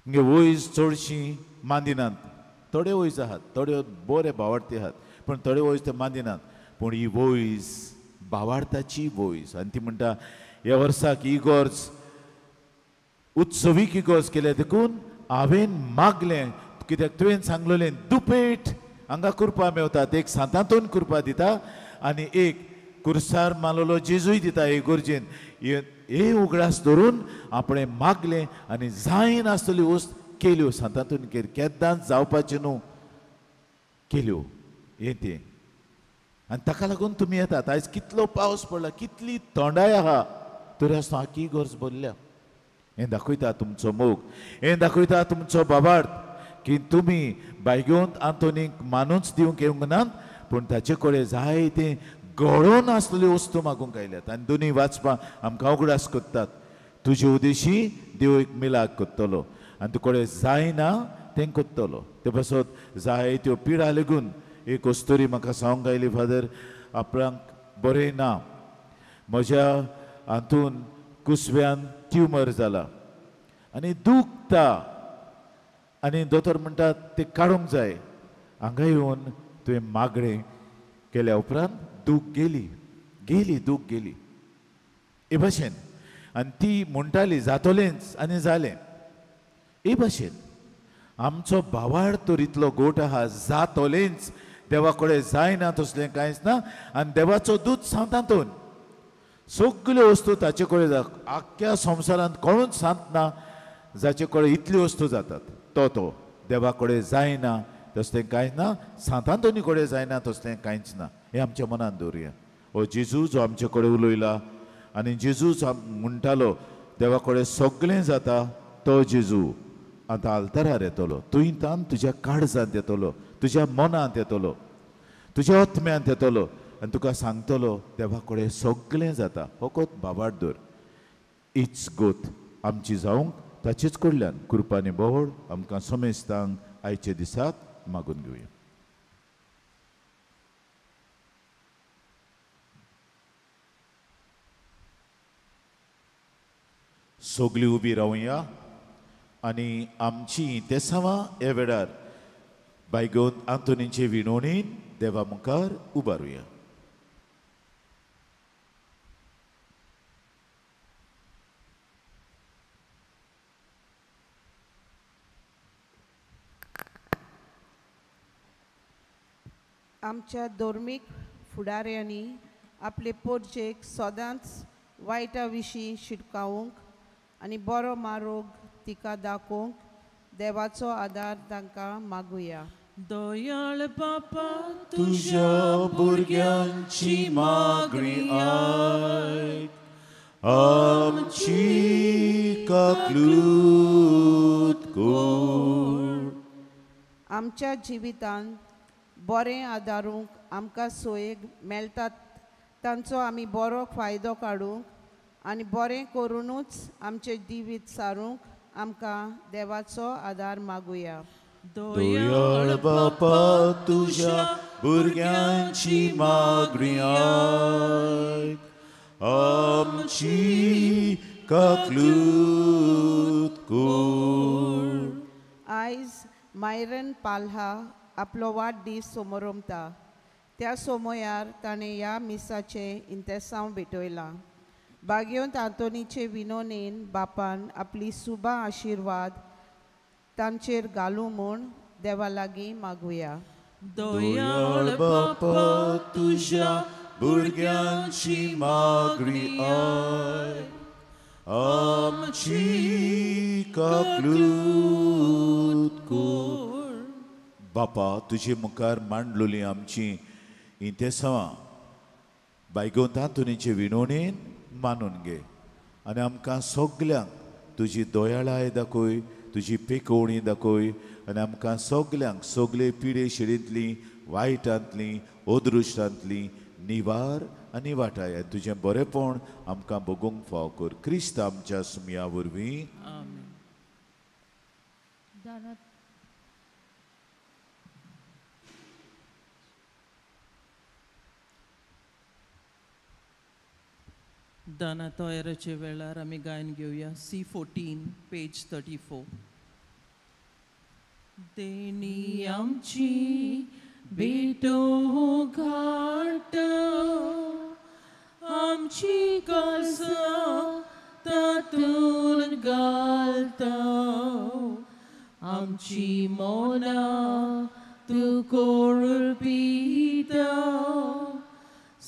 म्हणजे वोयज चडशीं मांदिनात. थोडे वोयज आहात, थोड्यो बरे भावार्थी आहात, पूण थोडे वोयज ते मांदिनात. पूण ही वोयज भावार्थाची वोयज. आनी ती म्हणटा ह्या वर्साक इगोर्ज उत्सवीक इगोर्ज केल्या देखून हांवें मागलें. कित्याक तुवें सांगलेलें दुपेट हांगा कुरपा मेवतात. एक सांतांतोन कुरपा दिता आनी एक कुर्सार मालोलो जेजूय दिता इगोर्जेन. हे उगडास धरून आपणें मागलें आनी जायनासतली वस्त केल्यो. सांतांतोन केदांच जावपाच्यो न्हू, केल्यो. हें तें आनी ताका लागून तुमी येतात. आयज कितलो पावस पडला, कितली थंडाय आहा, तरी आसतना आख्खी इगोर्ज भरल्या. हें दाखयता तुमचो मोग, हें दाखयता तुमचो बाबार्थ की तुमी बायगोंत आंतोनीक मानूच दिवंक येवंक नात पूण ताचे कडेन जायते घडोवन आसलेल्यो वस्तू मागूंक आयल्यात. आनी दोनी वाचपां आमकां उगडास कोत्तात. तुजे उद्देशी देव एक मिलाक कोत्तलो आनी तुजे कडेन जायना तें कोत्तलो. ते पासत जायत्यो पिडा लेगून एक वस्तोरी म्हाका सांगूंक आयली फादर आपणाक बरें ना म्हज्या हातून कुसव्यान ट्युमर जाला आनी दुखता आनी दोतोर म्हणटा ते काडूंक जाय. हांगा येवन तुवें मागणें केल्या उपरांत दूख गेली दूख गेली हे भाशेन आनी ती म्हणटाली जातोलेंच आनी जालें हे भाशेन आमचो भावाड तर इतलो गोट आहा जातोलेंच देवा कडेन जायना तसलें कांयच ना आनी देवाचो दूत सांतातून सगल्यो वस्तू ताचे कडेन आख्ख्या संवसारांत कोणूच सांतना जाचे कडेन इतल्यो वस्तू जातात तो देवा कडेन जायना तसलें कांयच ना सांतांतोनी कडेन जायना तसलें कांयच ना हें आमच्या मनांत दवरुया. हो जेजू जो आमचे कडेन उलयला आनी जेजू म्हणटालो देवा कडेन सगळें जाता तो जेजू आतां आल्तारार येतलो तुयें तुज्या काळजांत येतलो तुज्या मनांत येतलो तुज्या आत्म्यांत येतलो आनी तुका सांगतलो देवा कडेन सगळें जाता. फकत बाबाड दर हीच गोत आमची जावंक ताचेच कडल्यान कृपानी बोवड आमकां समेस्तांक आयचे दिसाक मागून घेवया. सगळीं उबी रावया आनी आमची तेसावां ह्या वेळार बायगोत आंतोनीचे विणवणेन देवा मुखार उबारुया.
आमच्या धर्मीक फुडाऱ्यांनी आपले पोरचेक सदांच वायटा विशीं शिटकावूंक आनी बरो मार्ग तिका दाखोवंक देवाचो आदार तांकां मागुया.
दयाळ बापा
तुझ्या भुरग्यांची मागणी आयक आमची काकलूत कोर.
आमच्या जिवितांत बरें आदारूंक आमकां सोयेक मेळटात तांचो आमी बरो फायदो काडूंक आनी बरें करुनूच आमचें जिवीत सारूंक आमकां देवाचो आदार मागुया.
दयाळ बापा तुझ्या भुरग्यांची मागणी आयक आमची काकलूत कोर.
आयज मायरन पाल्हा आपलो वाडदीस समोरमता त्या समयार ताणें ह्या मिसाचें इंतेसांव भेटयलां. बागयोंत आंतोनीचे विनोनेन बापान आपली सुबा आशिर्वाद तांचेर घालूं म्हूण देवा लागीं मागुया.
दयाळ बापा तुझ्या भुरग्यांची मागणी आयक आमची काकलूत कोर. बापा तुजे मुखार मांडलोली आमची इंतेसावां बायगोंत आंतोनीचे विणवणेन मानून घे आनी आमकां सगल्यांक तुजी दोयाळाय दाखय तुजी पेकोवणी दाखय आनी आमकां सगल्यांक सगळे पिडे शिडींतली वायटांतली ओदृश्टांतली निवार आनी वाटाय तुजें बरेंपण आमकां भोगूंक फाव कर. क्रिस्त आमच्या सुमया वरवीं
आमेन.
दानात
दाना तयाराचे वेळार आमी गायन घेवया C14 पेज 34. देणी आमची भेटो घाट आमची काळजां तातून घालता आमची मोना तू कोर पिता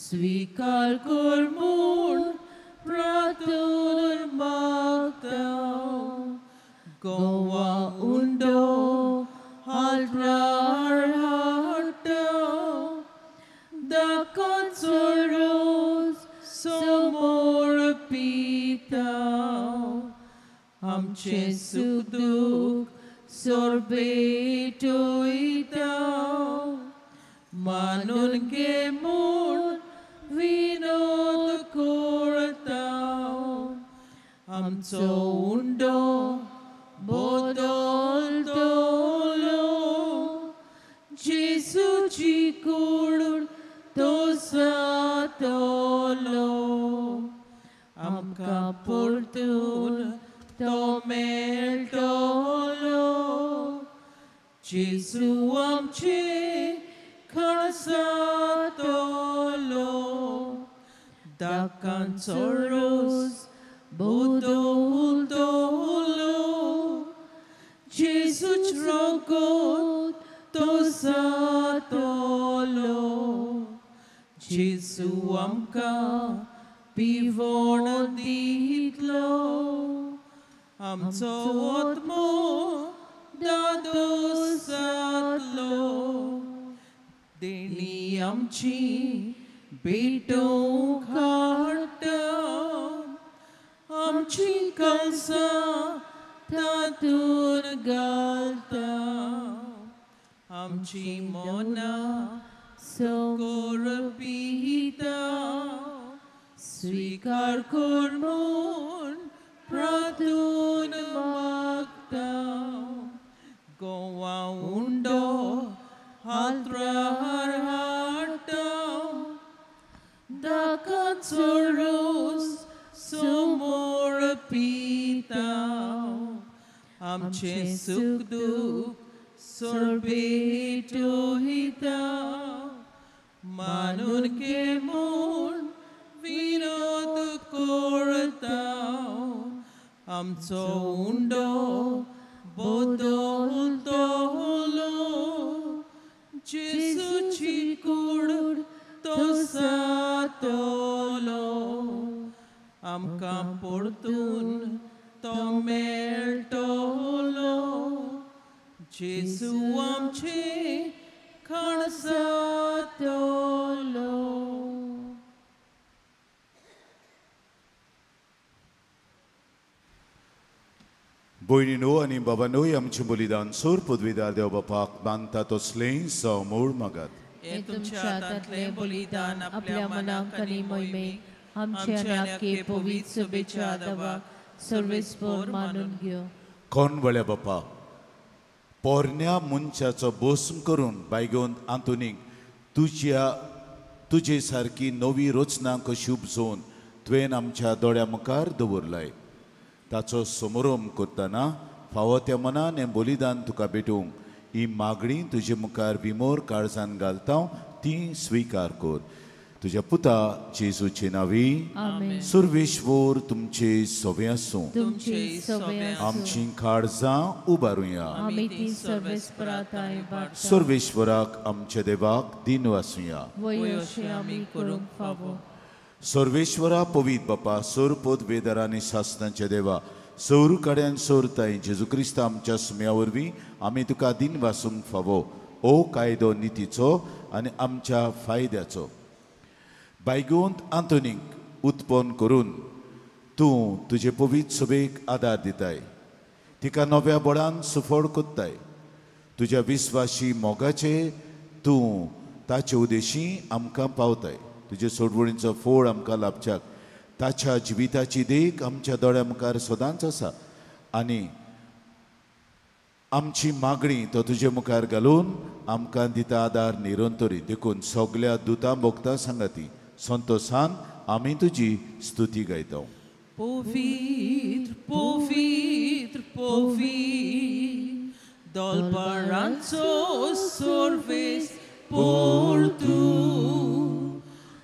स्वीकार कर म्हूण प्रार्थून मागता गोवा उंडो हालरार हाडटा दाकांचो रोज समोर पिता आमचे सुख दूख सोरबेटोयता मानून घे म्हूण विनोद करता आमचो उंडो बदलतलो जेजूची कूड तो जातलो आमकां परतून तो मेळटलो जेजू आमचे खणसातलो दाकांचो रोस बोदोलो जेजूच रोगोत तो जातलो जेजू आमकां पिवण दितलो आमचो आत्मो दादोस जातलो देणी आमची भेटोवंक हाडटा आमची कळसां तातून घालता आमची मोना सोगोर पिता स्वीकार कर म्हूण प्रार्थून मागता गोवा उंडो हातरार हाडटा दाकांचो रोस समोर पिता आमचे सुख दुख सोर्बेटोहिता मानून घे म्हूण विरोध करता आमचो उंडो बदलतलो जेजूची कूड तो जातलो आमकां परतून तो मेळटलो जेजू आमचे खणसातलो
भयणीनो आनी बाबांनो आमचें बलिदान सोर पदवीदार देव बापाक बांदता तसलें समोर मागात
हे तुमच्या हातांतलें बलिदान आपल्या मनाक आनी मोहिमेक आमचे आख्खे पवित्र सभेच्या आदाराक सर्वेस्पर मानून घेव
कोण वळ्या बापा पोरण्या मनशाचो भस्म करून बायगोन आंतुनीक तुजे सारकी नवी रचना कशी उपजोवन तुवें आमच्या दोळ्या मुखार दवरलाय ताचो समारंभ करतना फावो त्या मनान हें बलिदान तुका भेटूंक ही मागणी तुजे मुखार विमोर काळजान घालता ती स्विकार कर तुझ्या पुता जेजूचे नावी सर्वेश्वर तुमचे सवे आसूं आमची काळजां उबारुया सर्वेश्वराक आमच्या देवाक दिन वासुया सर्वेश्वरा पवित्र बापा सोर पद वेदर आनी शास्त्रांचे देवा सौर कड्यान सोरताय जेजू क्रिस्त आमच्या सुम्या वरवीं आमी तुका दिन वासूंक फावो ओ कायदो नितीचो आनी आमच्या फायद्याचो बायगोंत आंतोनीक उत्पन्न करून तूं तुजे पवित्र सभेक आदार दिताय तिका नव्या बळान सुफोड कोत्ताय तुज्या विस्वासी मोगाचे तूं ताचे उदेशी आमकां पावताय तुजे सोडवणीचो फोड आमकां लाभच्याक ताच्या जिविताची देख आमच्या दोळ्या मुखार सदांच आसा आनी आमची मागणी तो तुजे मुखार घालून आमकां दिता आदार निरंतरी देखून सगळ्या दुतां भोगता सांगाती संतोषान आमी तुजी स्तुती गायता
पवित्र पवित्र पवित्र दोलपारांचो सर्वेस परतून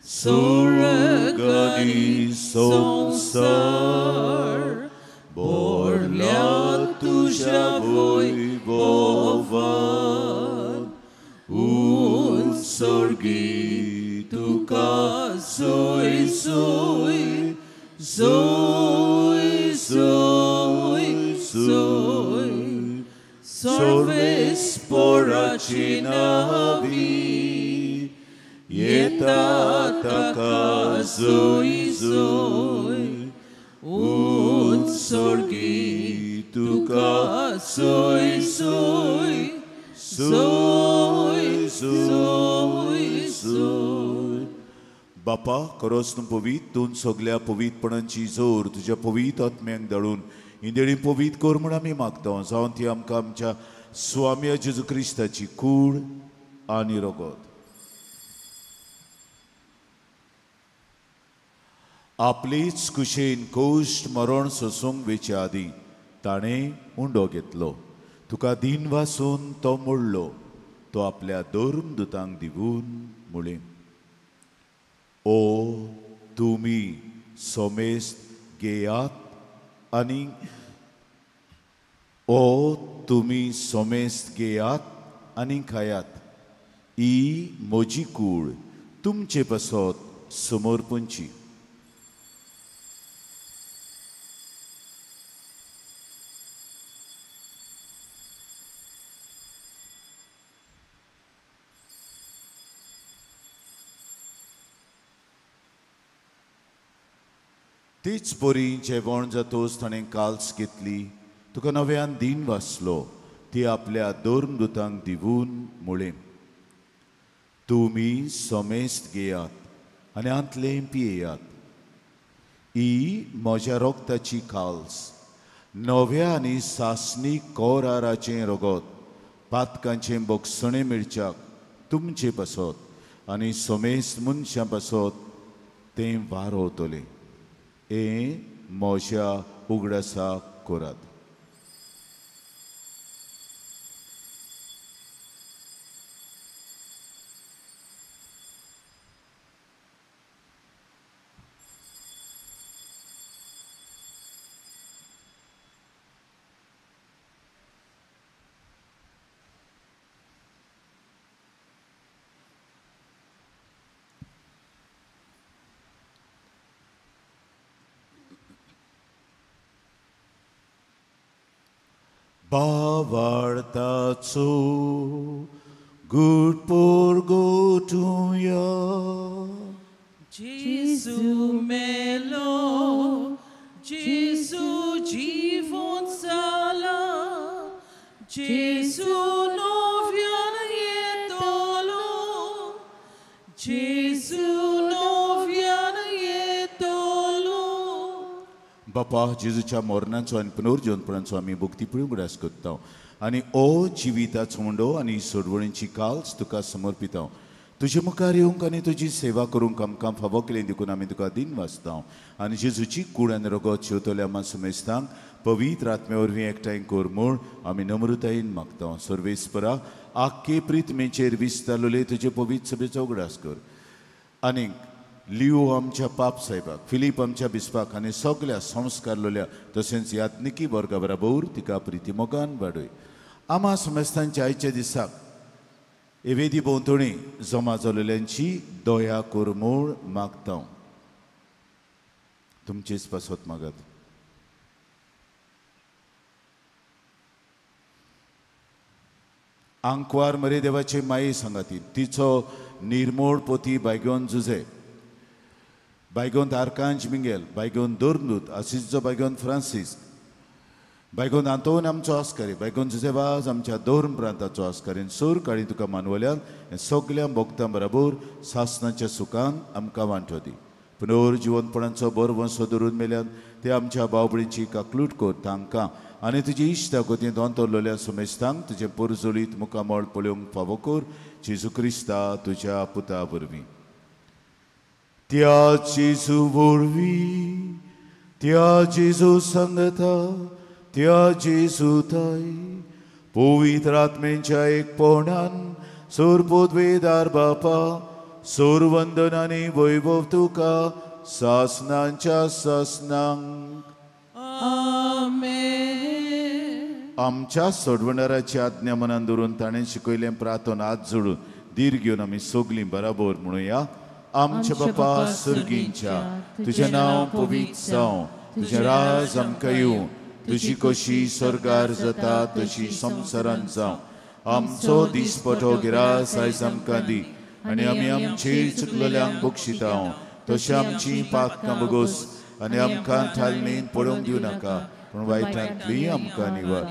स्वर्ग आनी संसार भरल्या तुज्या वैभवान उत्सर्गी तुका सोय सोय सोय सोय सोय सर्वेस्पराची नावी येता ताका सोय सोय उत्सर्गी तुका सोय सोय सोय सोय सोय
बापा खरोच न्हू पवित्र तूं सगळ्या पवित्रपणांची जोर तुज्या पवित्र आत्म्यांक धाडून ही देणी पवित्र कर म्हूण आमी मागता जावन ती आमकां आमच्या स्वामी जेजू क्रिस्ताची कूड आनी रगत आपलीच कुशेन कोश्ट मरण सोसूंक वेचे आदीं ताणें उंडो घेतलो. तुका दीन वासून तो मोडलो. तो आपल्या दोन दुतांक दिवून मुळें. ओ तुमी सोमेस्त घेयात आनी तुमी सोमेस्त घेयात आनी खायात. ही म्हजी कूड तुमचे पासत समोर पोंची. तीच बरी जेवण जातोच ताणें काल्स घेतली. तुका नव्यान दीन वाचलो. ती आपल्या दोन दुतांक दिवून मुळें. तुमी सोमेस्त घेयात आनी आंतलें पियेयात. ही म्हज्या रोगताची काल्स, नव्या आनी सासणीक कोराराचें रगत, पातकांचें बोगसणें मिरच्याक तुमचे पासत आनी सोमेस्त मनशां पासत तें वारोवतलें. हें म्हज्या उगडासाक करात. Bavartazo good porgo tuya.
Jésus melo, Jésus জীবন sala, Jésus noviana yetolo, Jésus noviana yetolo.
बापा जेजूच्या मरणाचो आनी पुनर्जीवनपणाचो आमी भक्तीपूर्ण उगडास करता आनी ओ जिविताचो मुंडो आनी सोडवणीची काल्स तुका समर्पिता. तुजे मुखार येवंक आनी तुजी सेवा करूंक आमकां फावो केलें देखून आमी तुका दिन वाचता. आनी जेजूची कूड आनी रगत शेवतले आमा सुमेस्तांक पवित्र आत्मे वरवीं एकठांय कर म्हूण आमी नम्रतायेन मागता. सर्वेस्परा आख्खे प्रितमेचेर विस्तारलोले तुजे पवित्र सभेचो उगडास कर. आनीक लिओ आमच्या पाप साहेबाक, फिलीप आमच्या बिस्पाक आनी सगळ्या संस्कारलोल्या तशेंच यात्निकी वर्गा बराबर तिका प्रिती मोगान वाडय. आमा समेस्तांच्या आयच्या दिसाक एवेदी भोंवतणी जमा जाल्ल्यांची दया कर म्हूण मागता. तुमचेच पासत मागात. आंकवार मरे देवाचे माये सांगाती तिचो निर्मोळ पोती बायगोन जुजे, बायगोंत आर्कांज मिंगेल, बायगोंत दोर्नूत आसिजचो बायगोंत फ्रांसीस, बायगोंत आंतोन आमचो आस्कारी, बायगोंत जुजेवाज आमच्या दोर्न प्रांताचो आस्कारीन सोर काळी तुका मानवल्यान हे सगळ्या भक्तां बरोबर सासणाच्या सुखान आमकां वांटो दी. पुनर्जीवनपणाचो बरो वंसो धरून मेल्यान ते आमच्या बावबळींची काकलूट कर तांकां आनी तुजी इश्टा कोती दोंतरलोल्या सुमेस्तांक तुजे पुरजोळीत मुखामळ पळोवंक फावो कर. जेजू क्रिस्ता तुज्या पुता वरवीं. त्या जेजू वरवीं, त्या जेजू संगता, त्या जेजू ताई पवित्र आत्मेच्या एकपणान सोरपोद्वेदार बापा सोर वंदन आनी वैभव तुका सासनांच्या सासनांक. आमच्या सोडवणाराची आज्ञा मनान दवरून ताणें शिकयलें प्रार्थना हात जोडून दीर घेवन आमी सगळीं बराबर म्हणुया. आमच्या बापा सर्गींच्या तुजें नांव पवित्र जावं, तुजें राज आमकां येवं, तुजी कशी स्वर्गार जाता तशी संवसारांत जावं. आमचो दिसपटो गिरास आयज आमकां दी आनी आमी आमचेर चुकलेल्यांक बक्षिता तशें आमची पातकां बगोस आनी आमकां थालणेंत पडोवंक दिवं नाका पूण वायटांतली आमकां निवार.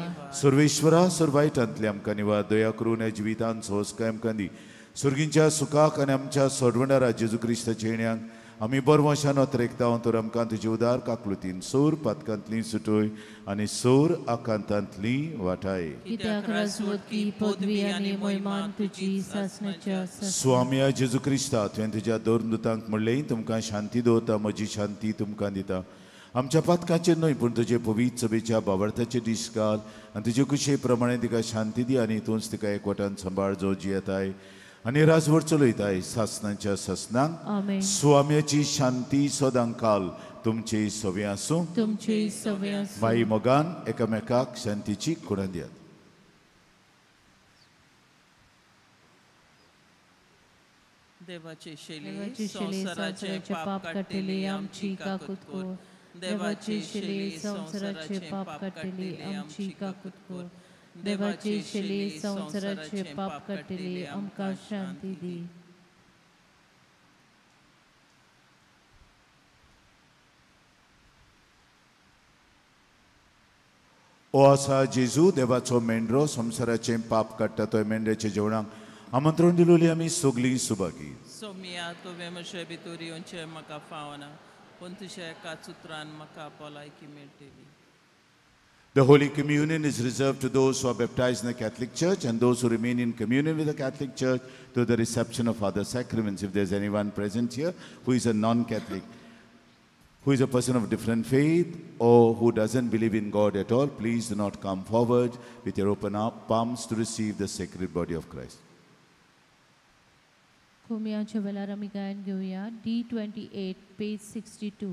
सर्वेश्वरा सर वायटांतली आमकां निवार. दया करून ह्या जिवितांत सोंसकाय आमकां दी. सुर्गींच्या सुखाक आनी आमच्या सोडवणारा जेजू क्रिस्ताच्या येण्याक आमी बरवशान ओतरेकता तर आमकां तुजे उदार काकलुतीन सोर पातकांतली सुटोय आनी सोर आकांतांतली वाटाय.
कित्याक राजवती पदवी आनी मोहिमान तुजी सासणाच्या आसा.
स्वामिया जेजू क्रिस्ता तुवें तुज्या दोन दुतांक म्हणलें तुमकां शांती दवरता म्हजी शांती तुमकां दिता. आमच्या पातकाचेर न्हय पूण तुजे पवित्र सभेच्या बाबर्थाचे दीस घाल आनी तुजे कुशे प्रमाणे तिका शांती दी आनी तूंच तिका एकवटान सांबाळ जो जियेताय आनी राजवट चलयताय सासणाच्या ससनांक.
आमेन.
स्वाम्याची शांती सदां काल तुमचे सवे आसूं.
तुमची सवय आसूं.
माई मोगान एकामेकाक शांतीची खुणां दियात.
देवाची शेली
देवाची शिले
संसाराचे पाप काढलेली आमची काकुतकोर.
देवाची शिले संसाराचे पाप काढलेली आमची काकुतकोर. देवाची शिले संसाराचे पाप काढलेली आमकां शांती दी.
ओ आसा जेजू देवाचो मेंढरो संसाराचे पाप काडटा तो मेंढऱ्याच्या जेवणाक आमंत्रण दिलोली आमी सगळीं सुभागी.
सोमिया तुवें म्हजे भितर येवचें म्हाका फावना पूण तुज्या एका उतरान म्हाका भलायकी मेळटली.
The Holy Communion is reserved to those who are baptized in the Catholic Church and those who remain in communion with the Catholic Church to the reception of other sacraments. If there's anyone present here who is a non-Catholic, who is a person of different faith or who doesn't believe in God at all, please do not come forward with your open palms to receive the sacred body of Christ.
कुमियाच्या वेळार आमी गायन घेवया D28 page 62.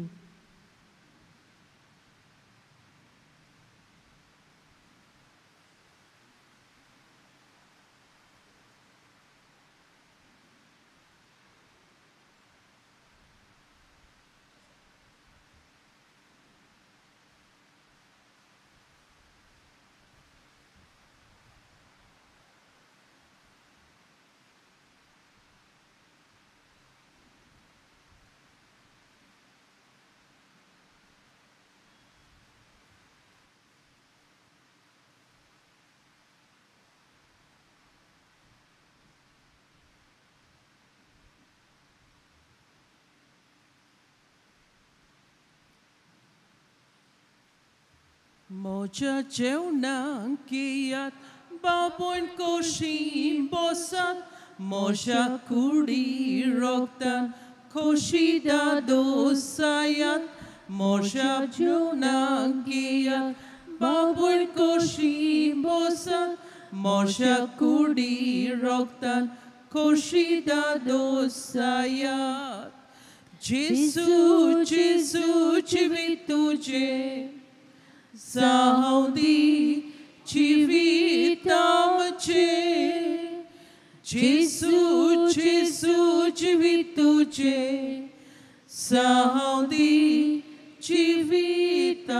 म्हज्या जेवणाक येयात बाबोन खोशीन बसात. म्हज्या कुडी रोगतान खोशी दादोसायात. म्हज्या जेवणाक येयात बाबोन खोशीन बसात. म्हज्या कुडी रोगतान खोशी दादोसायात. जेजू जेजू जिवीत तुजें Saudi civitamce, Jesu, Jesu, civituce, Saudi civitamce,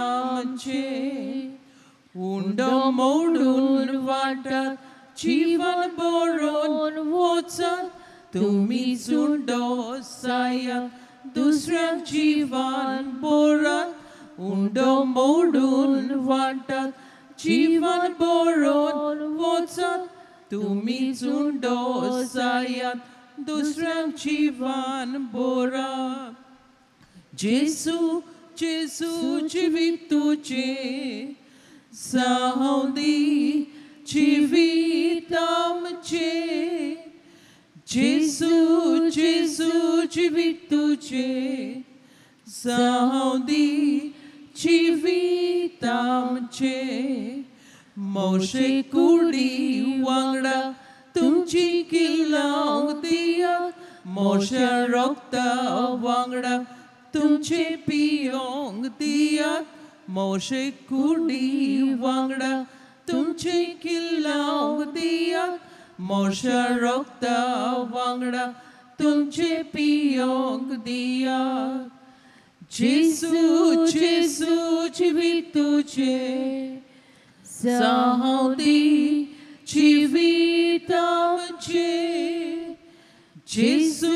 Unda modun vatat, Jivan boron vocat, Tumi sundo sayat, Dusrak jivan borat, Undo modun vatat, jivan boron vocat, Tumi sundo sayat, dusrak jivan borat. Jesu, Jesu jivit tuce, Saudi jivitamce. Jesu, Jesu jivit tuce, Saudi civitamce. Moshe kudi wangda tumchi kilang diya. Moshe rokta wangda tumche piyong diya. Moshe kudi wangda tumche kilang diya. Moshe rokta wangda tumche piyong diya. Jesu, Jesu, civituce, Saudi civitamce. Jesu,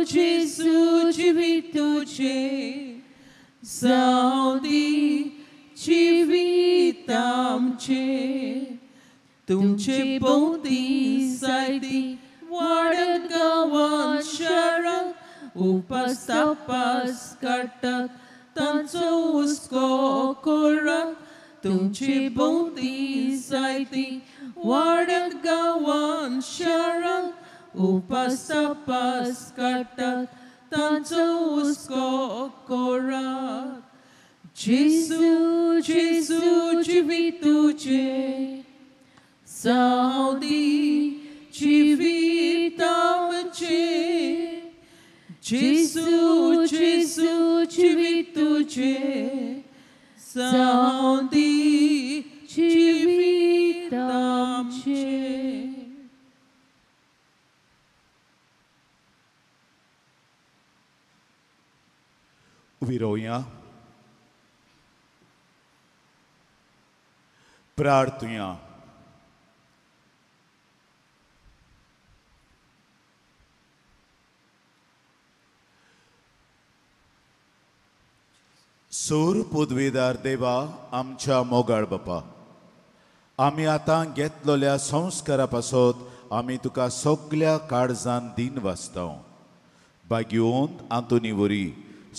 Jesu, civituce, Saudi civitamce. Tumche bonti saiti, wadat gawan sharan, उपास तपास करतात तांचो हुस्को कोरात तुमची भोवती जायती वाड्यात गांवांत शारांत उपास तपास करतात तांचो हुस्को कोरात जेजू जेजू जिवीत तुझे सावदी जिवीत आमचे जेजू जेजू जिवीत तुझे सावदी जिवीत आमचे
उभी रावया प्रार्थुया सोर पदवेदार देवा आमच्या मोगाळ बापा आमी आतां घेतलेल्या संस्कारा पासत आमी तुका सगळ्या काळजान दिन वाचता बागयोंत आंतोनी वरी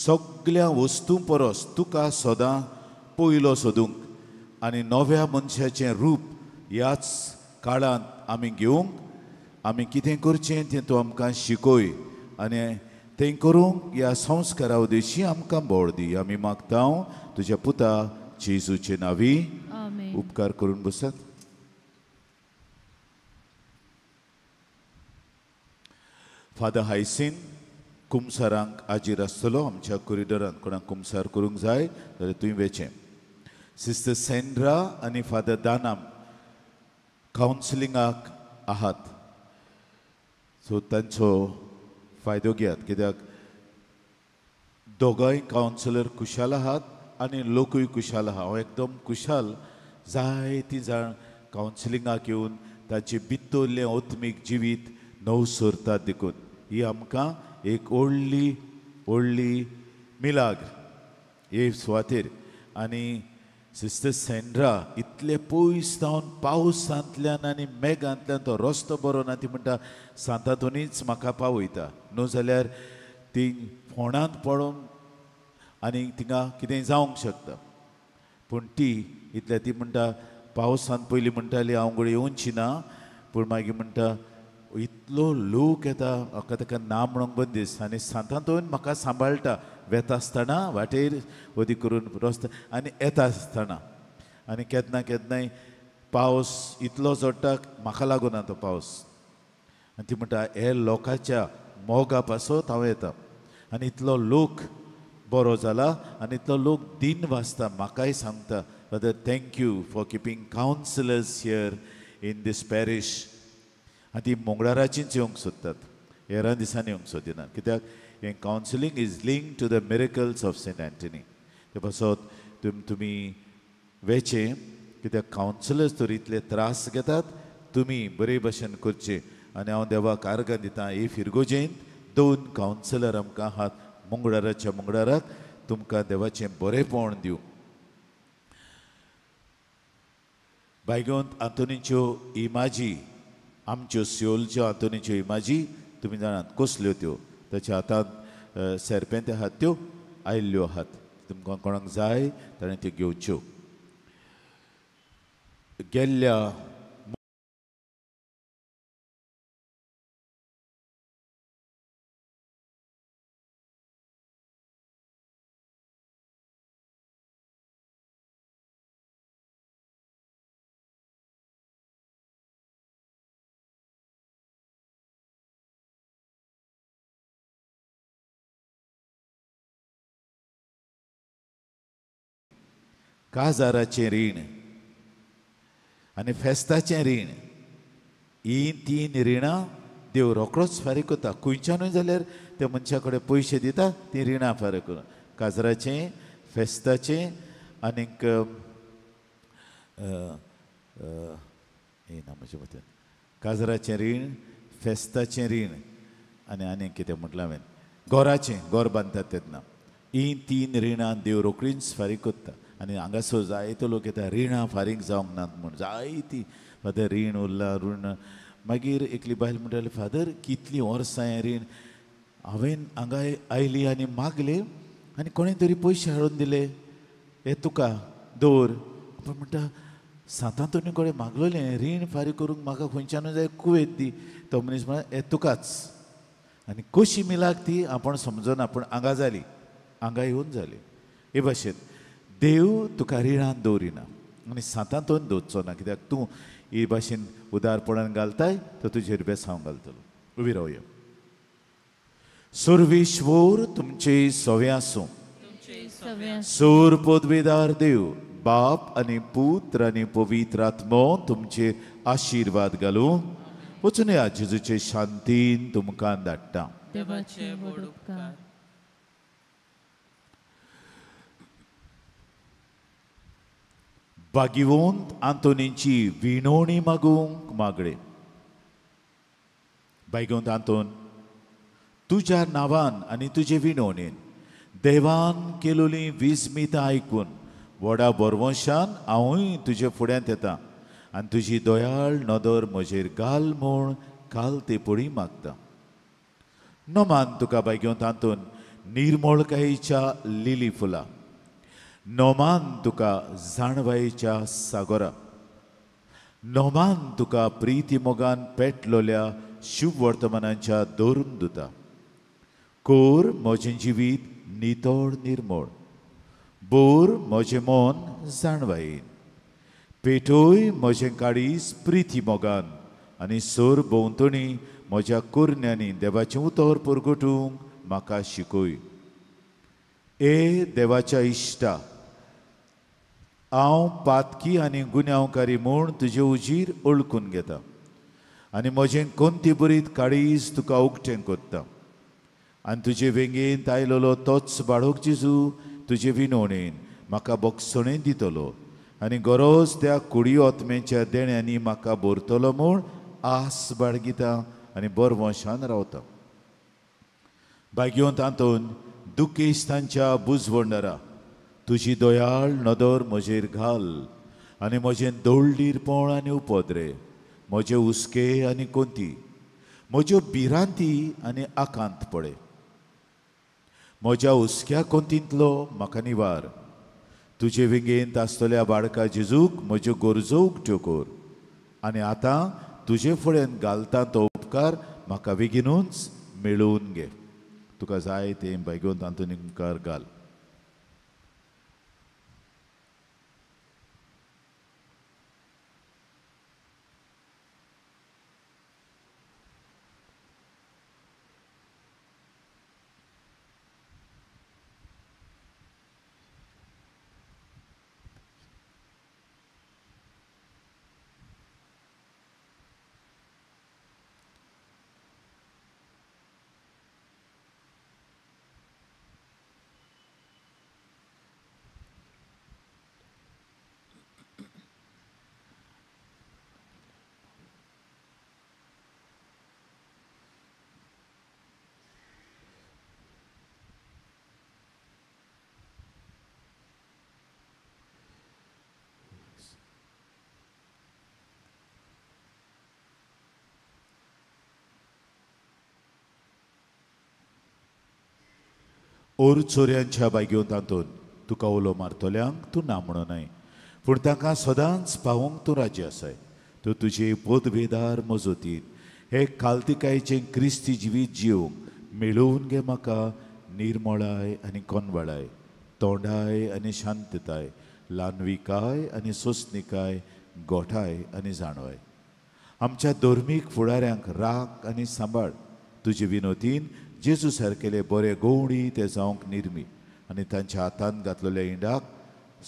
सगळ्या वस्तू परस तुका सदां पयलो सोदूंक आनी नव्या मनशाचें रूप ह्याच काळांत आमी घेवंक आमी कितें करचें तें तूं आमकां शिकय आनी तें करूंक ह्या संस्कारा उदेशी आमकां बोड दी आमी मागता तुज्या पुता जेजूचे नांवी
आमेन.
उपकार करून बसत फादर हायसीन कुमसारांक आजीर आसतलो आमच्या कॉरिडोरांत कोणाक कुमसार करूंक जाय जाल्यार तुवें वेचें सिस्टर सेंड्रा आनी फादर दानाम कावन्सिलिंगाक आहात सो तांचो फायदो घेयात कित्याक दोगांय कावन्सिलर कुशाल आहात आनी लोकूय कुशाल आहा हांव एकदम कुशाल जायतीं जाण कावन्सिलिंगाक येवन तांचे भितरलें आत्मीक जिवीत नव सोरतात देखून ही आमकां एक व्हडली मिलाग्र हे सुवातेर आनी सिस्टर सेंड्रा इतले पयस जावन पावसांतल्यान आनी मेघांतल्यान तो रस्तो बरो ना ती म्हणटा सांतांतूनीच म्हाका पावयता न्हू जाल्यार ती फोंडांत पडोन आनी थिंगा कितेंय जावंक शकता पूण ती इतल्या ती म्हणटा पावसान पयलीं म्हणटाली हांव घडये येवची ना पूण मागीर म्हणटा इतलो लोक येता म्हाका ताका ना म्हणूंक बंदीस आनी सांतांतून म्हाका सांबाळटा वेता आसतना वाटेर वदी करून रस्तो आनी येता आसतना आनी केन्नाय पावस इतलो जोडटा म्हाका लागून तो पावस आनी ती म्हणटा हे लोकांच्या मोगा पासत हांव येता आनी इतलो लोक बरो जाला आनी इतलो लोक दिन वाचता म्हाकाय सांगता father thank you for keeping councillors here in this parish आनी ती मंगळाराचींच येवंक सोदतात हेरां दिसांनी येवंक सोदिनात कित्याक हें counselling is link to the miracles of Saint Anthony ते पासत तुमी वेचे कित्याक कावन्सिलर्स तर इतले त्रास घेतात तुमी बरे भशेन करचे आनी हांव देवाक आर्गां दितां हे फिरगोजेंत 2 कावन्सिलर आमकां आहात मंगळाराच्या मंगळाराक तुमकां देवाचें बरेंपण दिवं बायगोंत आंतोनीच्यो इमाजी आमच्यो सियोलच्यो आंतोनीच्यो इमाजी तुमी जाणात कसल्यो त्यो ताच्या हातांत सेरपेंते आहात त्यो आयिल्ल्यो आहात तुमकां कोणाक जाय ताणें त्यो घेवच्यो गेल्ल्या काजाराचें रीण आनी फेस्ताचें रीण ही 3 रिणां देव रोखडोच फारीक करता खंयच्यानूय जाल्यार त्या मनशा कडेन पयशे दिता ती रिणां फारीक करून काजराचें फेस्ताचें आनीक ना म्हज्या मतान काजराचें रीण फेस्ताचें रीण आनी आनीक कितें म्हटलां हांवें गोर बांदतात तेन्ना ही 3 रिणां देव रोखडीच फारीक करता आनी हांगासर जायतो लोक येता रिणां फारीक जावंक नात म्हूण जायतीं फादर रीण उरला रीण मागीर एकली बायल म्हणटाली फादर कितलीं वर्सां हें रीण हांवें हांगा आयली आनी मागले आनी कोणें तरी पयशे हाडून दिले. हे तुका दवर. पूण म्हणटा सातां तुमी कोणें मागलोलें रीण फारीक करूंक म्हाका खंयच्यानूय जाय कुवेत दी. तो मनीस म्हळ्यार हे तुकाच. आनी कशी मिलाक ती आपण समजून पूण हांगा जाली, हांगा येवन जाली. हे भाशेन देव तुका रिणान दवरिना आनी सातांतून दवरचो ना. कित्याक तूं हे भाशेन उदारपणान घालताय तो तुजेर बेसांव घालतलो. उबी रावया. सर्वेश्वर तुमचे सवे आसूं. सोर पदवेदार देव बाप आनी पुत्र आनी पवित्र आत्मो तुमचे आशिर्वाद घालूं. वचून या जेजूचे शांतीन तुमकां धाडटा.
देवाचे व्हड उपकार.
भाग्यवंत आंतोनीची विणवणी मागूंक मागणे. भाग्यवंत आंतोन, तुज्या नांवान आनी तुजे विणवणेन देवान केलोली विस्मितां आयकून व्हडा बरवंशान हांवूय तुजे फुड्यांत येता आनी तुजी दयाळ नदर म्हजेर घाल म्हूण काल ते पडी मागता. नोमान तुका भाग्यवंत आंतोन निर्मळकायेच्या लिली फुलां. नोमान तुका जाणवायेच्या सागोरा. नोमान तुका प्रिती मोगान पेटलोल्या शुभ वर्तमानांच्या दरून दुता. कोर म्हजें जिवीत नितळ निर्मळ. बोर म्हजें मन जाणवायेन. पेटोय म्हजें काळीज प्रिती मोगान आनी सोर भोंवतणी म्हज्या कुरण्यांनी देवाचें उतर परगटूंक म्हाका शिकय. ए देवाच्या इश्टा, हांव पातकी आनी गुन्यांवकारी म्हूण तुजे उजीर ओळखून घेता आनी म्हजें कोंती बरीत काळीज तुका उक्तें कोत्ता. आनी तुजे वेंगेंत आयलोलो तोच बाळोक जेजू तुजे विणवणेन म्हाका बोगसणें दितलो आनी गरज त्या कुडी ओतमेच्या देण्यांनी म्हाका भरतलो म्हूण आस बाळगिता आनी बरवंशान रावता. भाग्यवंत आंतोन दुखेस्तांच्या बुजवंडरा तुजी दयाळ नदर म्हजेर घाल आनी म्हजें दोळडीरपण आनी उपद्रे, म्हजे हुस्के आनी कोंती, म्हज्यो भिरांती आनी आकांत पडे. म्हज्या हुस्क्या कोंतींतलो म्हाका निवार. तुजे विंगेंत आसतल्या बाळका जेजूक म्हज्यो गरजो उक्त्यो कर आनी आतां तुजे फुड्यान घालता तो उपकार म्हाका बेगीनूच मेळोवन घे. तुका जाय तें भाग्यवंत आंतोनी मुखार घाल. ओर चोऱ्यांच्या भाग्यवंत आंतोन तुका उलो मारतल्यांक तूं ना म्हणूनय, पूण तांकां सदांच पावोवंक तूं राजी आसाय. तूं तुजे पदवेदार मजतीन हे खालतिकायेचें क्रिस्ती जिवीत जिवंक मेळोवन घे म्हाका निर्मळाय आनी कोनवळाय, तोंडाय आनी शांतताय, ल्हानविकाय आनी सोंसणिकाय, गोठाय आनी जाणवाय. आमच्या धर्मीक फुडाऱ्यांक राख आनी सांबाळ. तुजे विनोतीन जेजू सारकेले बरे गवणी ते जावंक निर्मी आनी तांच्या हातांत घातलेल्या इंडाक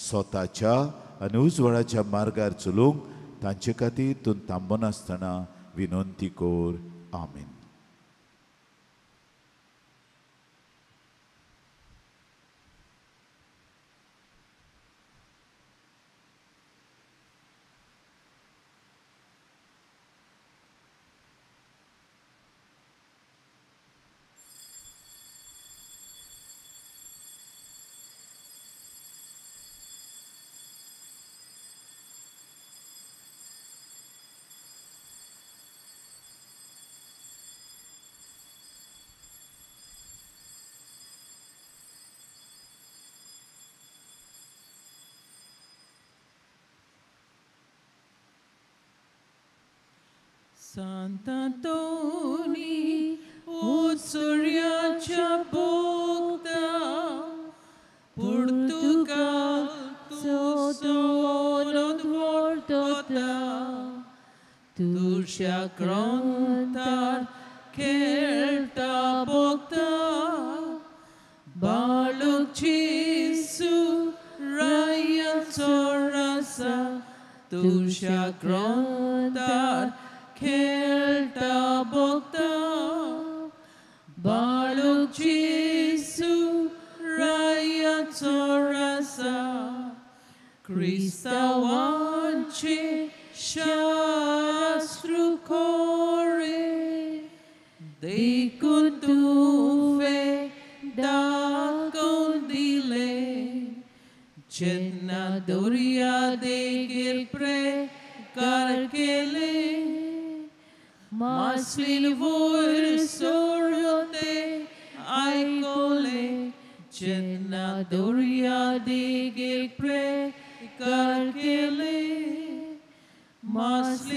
स्वताच्या आनी उजवाडाच्या मार्गार चलोवंक तांचे खातीर तूं थांबनासतना विनंती कोर. आमीन.
Sant'Antoni, o सूर्याच्या बोगदा, Portugal tuon odvortota, tusia grantar kerta bogda, balok Jesu rayan sorasa, tusia grantar kerta bogda, balok Jesu rayan sorasa, Krista wanche shastru kore, de kuntuve da kondile, chetna doria de girpre karkele, maslin vor soryote aikole, chetna doria de girpre karkele, mas